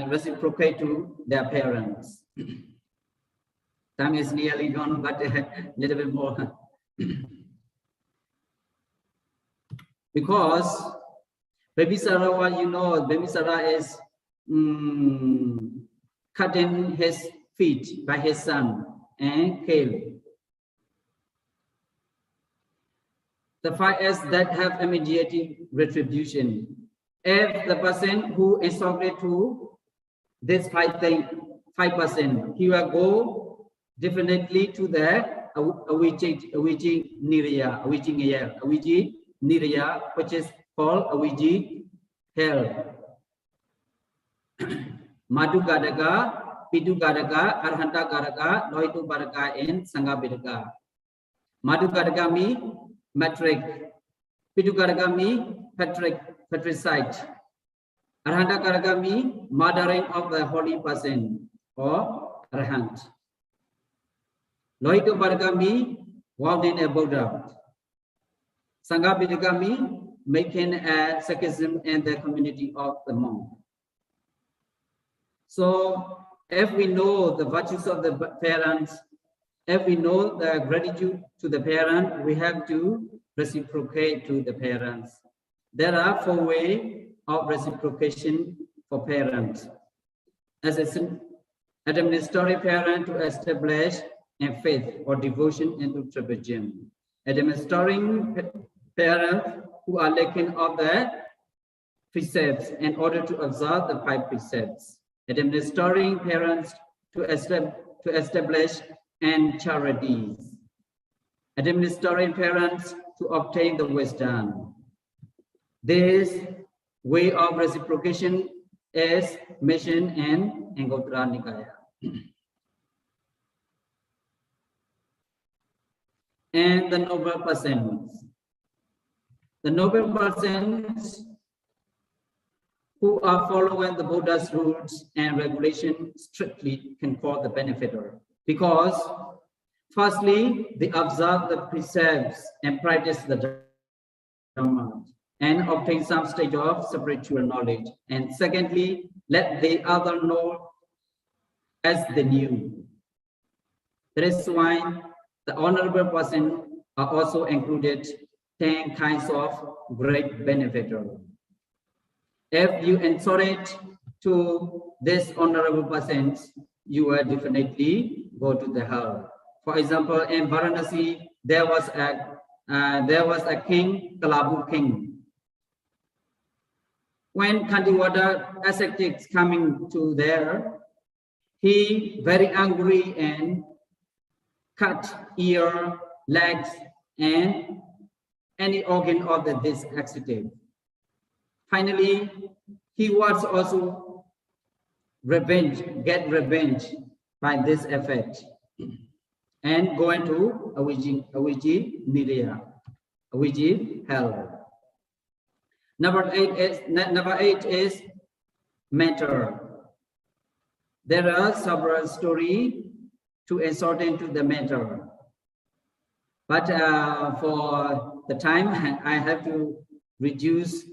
reciprocate to their parents. Time is nearly gone, but a little bit more. Because Bemisara, you know, Bemisara is cutting his feet by his son and killed. The 5 is that have immediate retribution. If the person who is subject to this 5%, he will go definitely to the Awiji Nirya, which is called Awiji hell. Madhu Gadaka, Pidu Gadaka, Arhanta Gadaka, Loitu Baraka, and Sangha Bidaka. Madhu Gadaka means metric. Pidu Gadaka means patricide. Arhanta Gadaka means mothering of the holy person or Arhant. Loitu Baraka means walking a Buddha. Sangha Bidaka means making a secession in the community of the monk. So if we know the virtues of the parents, if we know the gratitude to the parent, we have to reciprocate to the parents. There are 4 ways of reciprocation for parents. As an administrative parent to establish a faith or devotion into tribalism. Administering parents who are lacking of the precepts in order to observe the 5 precepts. Administering parents to establish and charities. Administering parents to obtain the wisdom. This way of reciprocation is mentioned in Anguttara Nikaya. And the noble persons. The noble persons who are following the Buddha's rules and regulations strictly can call the benefactor, because Firstly, they observe the precepts and practice the Dharma and obtain some stage of spiritual knowledge. And secondly, let the other know as they knew. That is why the honorable person are also included 10 kinds of great benefactor. If you answer it to this honorable persons, you will definitely go to the hell. For example, in Varanasi, there was a king, Kalabu king. When Kandiwada ascetics coming to there, he very angry and cut ear, legs, and any organ of this ascetic. Finally, he was also get revenge by this effect and go into Aviji Nirya, Aviji hell. Number eight is matter. There are several stories to insert into the matter, but for the time I have to reduce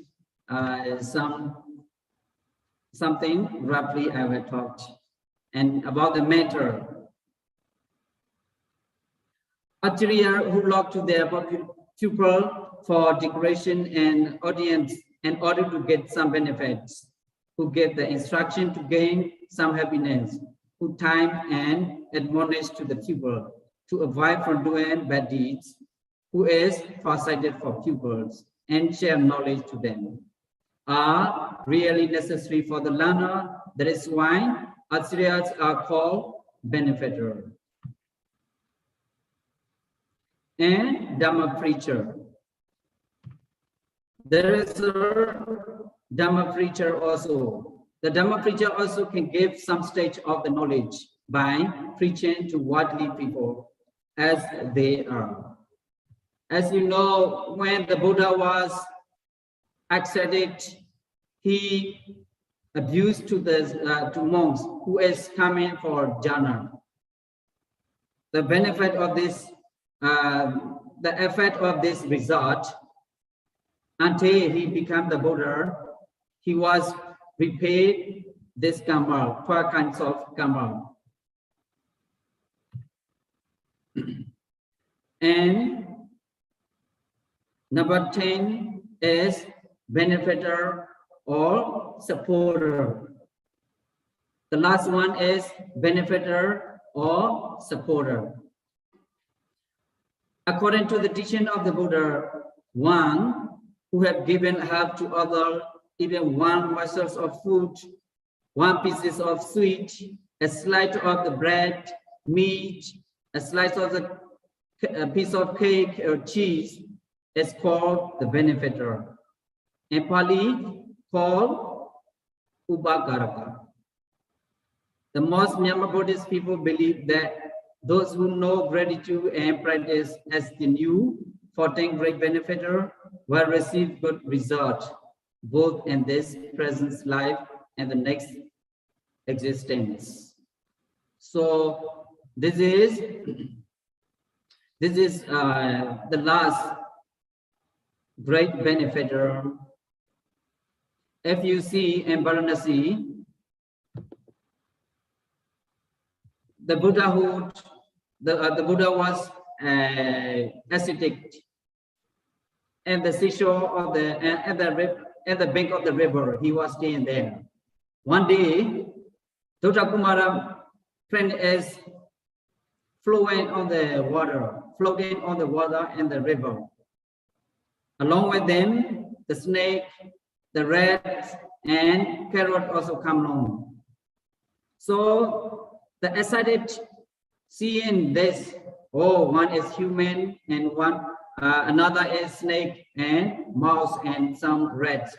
something roughly I have talked and about the matter. Acharya who look to their pupil for decoration and audience in order to get some benefits, who give the instruction to gain some happiness, who time and admonish to the pupil to avoid from doing bad deeds, who is farsighted for pupils and share knowledge to them, are really necessary for the learner. That is why Acharyas are called benefactor. And Dhamma preacher. There is a Dhamma preacher also. The Dhamma preacher also can give some stage of the knowledge by preaching to worldly people as they are. As you know, when the Buddha was ascetic, he abused to monks who is coming for jhana. The benefit of this, the effect of this result, until he became the Buddha, he was repaid this karma, 12 kinds of karma. And number 10 is benefactor or supporter. The last one is benefactor or supporter. According to the teaching of the Buddha, one who have given help to other, even one morsel of food, one piece of sweet, a slice of the bread, meat, a slice of a piece of cake or cheese, is called the benefactor. In Pali, called Upakaraka. The most Myanmar Buddhist people believe that those who know gratitude and practice as the new 14 great benefactor will receive good result, both in this present life and the next existence. So this is the last great benefactor. If you see in Varanasi, the Buddhahood, the Buddha was ascetic, and the seashore of at the bank of the river, he was staying there. One day, Dutta Kumara friend is floating on the water in the river. Along with them, the snake, the rat, and carrot also come along. So the ascetic, seeing this, oh, one is human and another is snake and mouse and some rats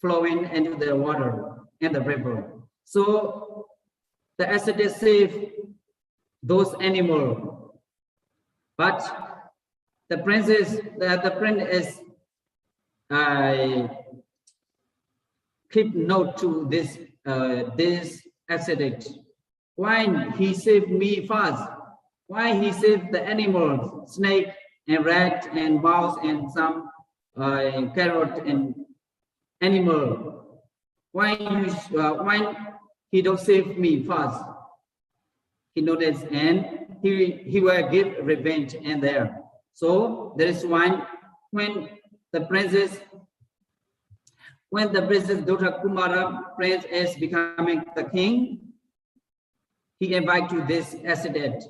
flowing into the water in the river. So the ascetic save those animals, but the friend is keep note to this ascetic. Why he saved me first? Why he saved the animals, snake and rat and mouse and some carrot and animal. Why he don't save me first? He noticed and he will give revenge and there. So there is one when the princess daughter Kumara prince is becoming the king, he invited to this ascetic.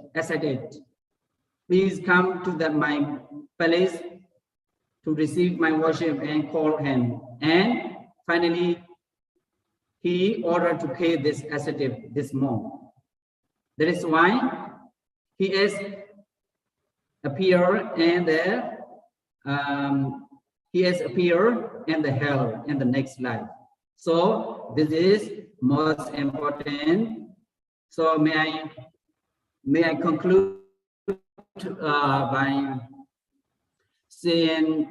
Please come to my palace to receive my worship and call him. And finally, he ordered to kill this ascetic, this monk. That is why he is appear in the hell in the next life. So this is most important. So may I conclude by saying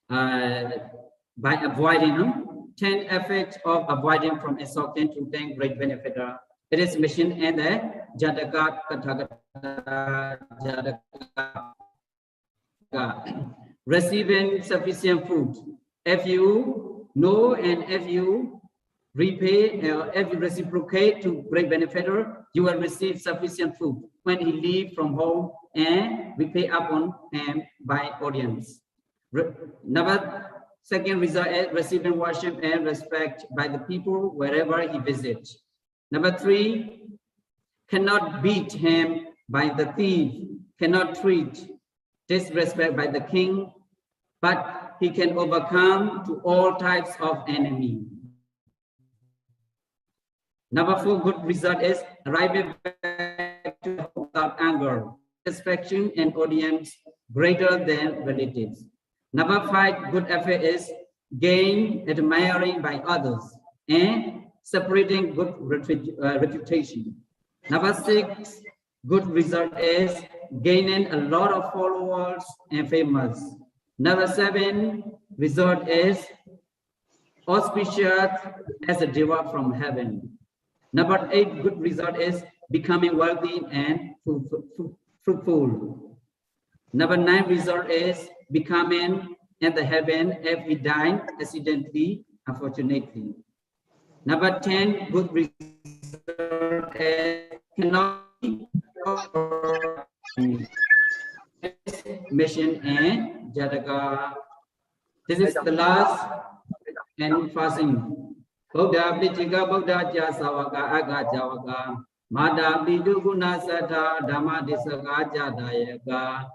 by avoiding 10 effects of avoiding from insulting to thank great benefactor. It is mentioned in the Jataka Jataka. Receiving sufficient food. If you know and if you repay, if you reciprocate to great benefactor, you will receive sufficient food when he leave from home and repay upon him by audience. Second result is receiving worship and respect by the people wherever he visits. Number 3, cannot beat him by the thief, cannot treat disrespect by the king, but he can overcome to all types of enemy. Number 4, good result is arriving back to without anger, satisfaction and audience greater than relatives. Number 5, good effect is gain admiring by others and separating good reputation. Number 6, good result is gaining a lot of followers and famous. Number 7, result is auspicious as a deva from heaven. Number 8, good result is becoming wealthy and fruitful. Number 9, result is becoming in the heaven if we die accidentally, unfortunately. Number 10, good result is cannot be mission and Jataka. This is the last and fasting. Buddha Pichika Buddha Jasawaka Aga Javaka Mada Biduguna Sata Dhamma Disaka Jadayaka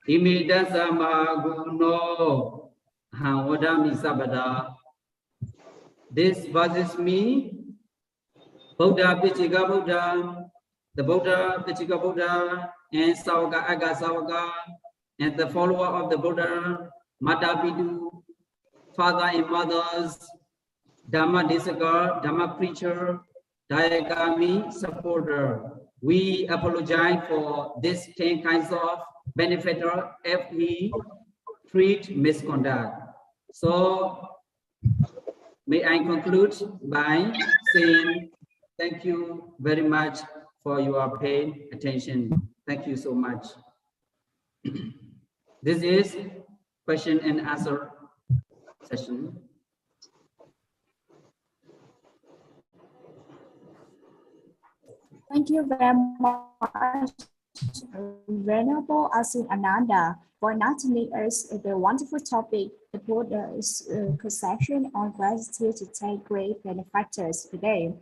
Imida Samaguno Hawadami Sabada. This verses me Buddha Pichika Buddha, the Buddha Pichika Buddha and Sawaka Aga Sawaka and the follower of the Buddha Mada Bidu, father and mothers, Dhamma Disaka, Dhamma preacher, Dayagami supporter. We apologize for this 10 kinds of benefactor if we treat misconduct. So may I conclude by saying thank you very much for your paid attention. Thank you so much. This is question and answer session. Thank you very much, Venerable Ashin Ananda, for enlightening us the wonderful topic, the Buddha's conception on gratitude to take great benefactors today.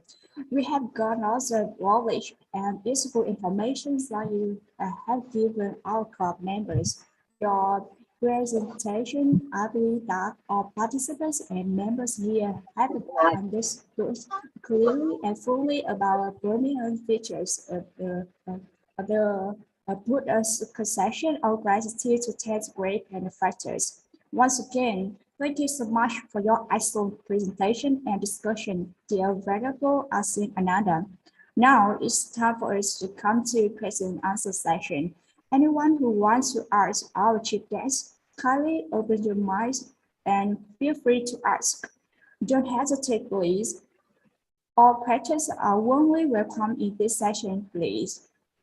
We have got lots of knowledge and useful information that you have given our club members. Your presentation, I believe that all participants and members here have understood clearly and fully about prominent features of the Buddha's conception of gratitude to 10 great benefactors. Once again, thank you so much for your excellent presentation and discussion, dear Venerable Ashin Ananda. Now it's time for us to come to question and answer session. Anyone who wants to ask our chief guest, kindly open your mic and feel free to ask. Don't hesitate, please. All questions are warmly welcome in this session, please.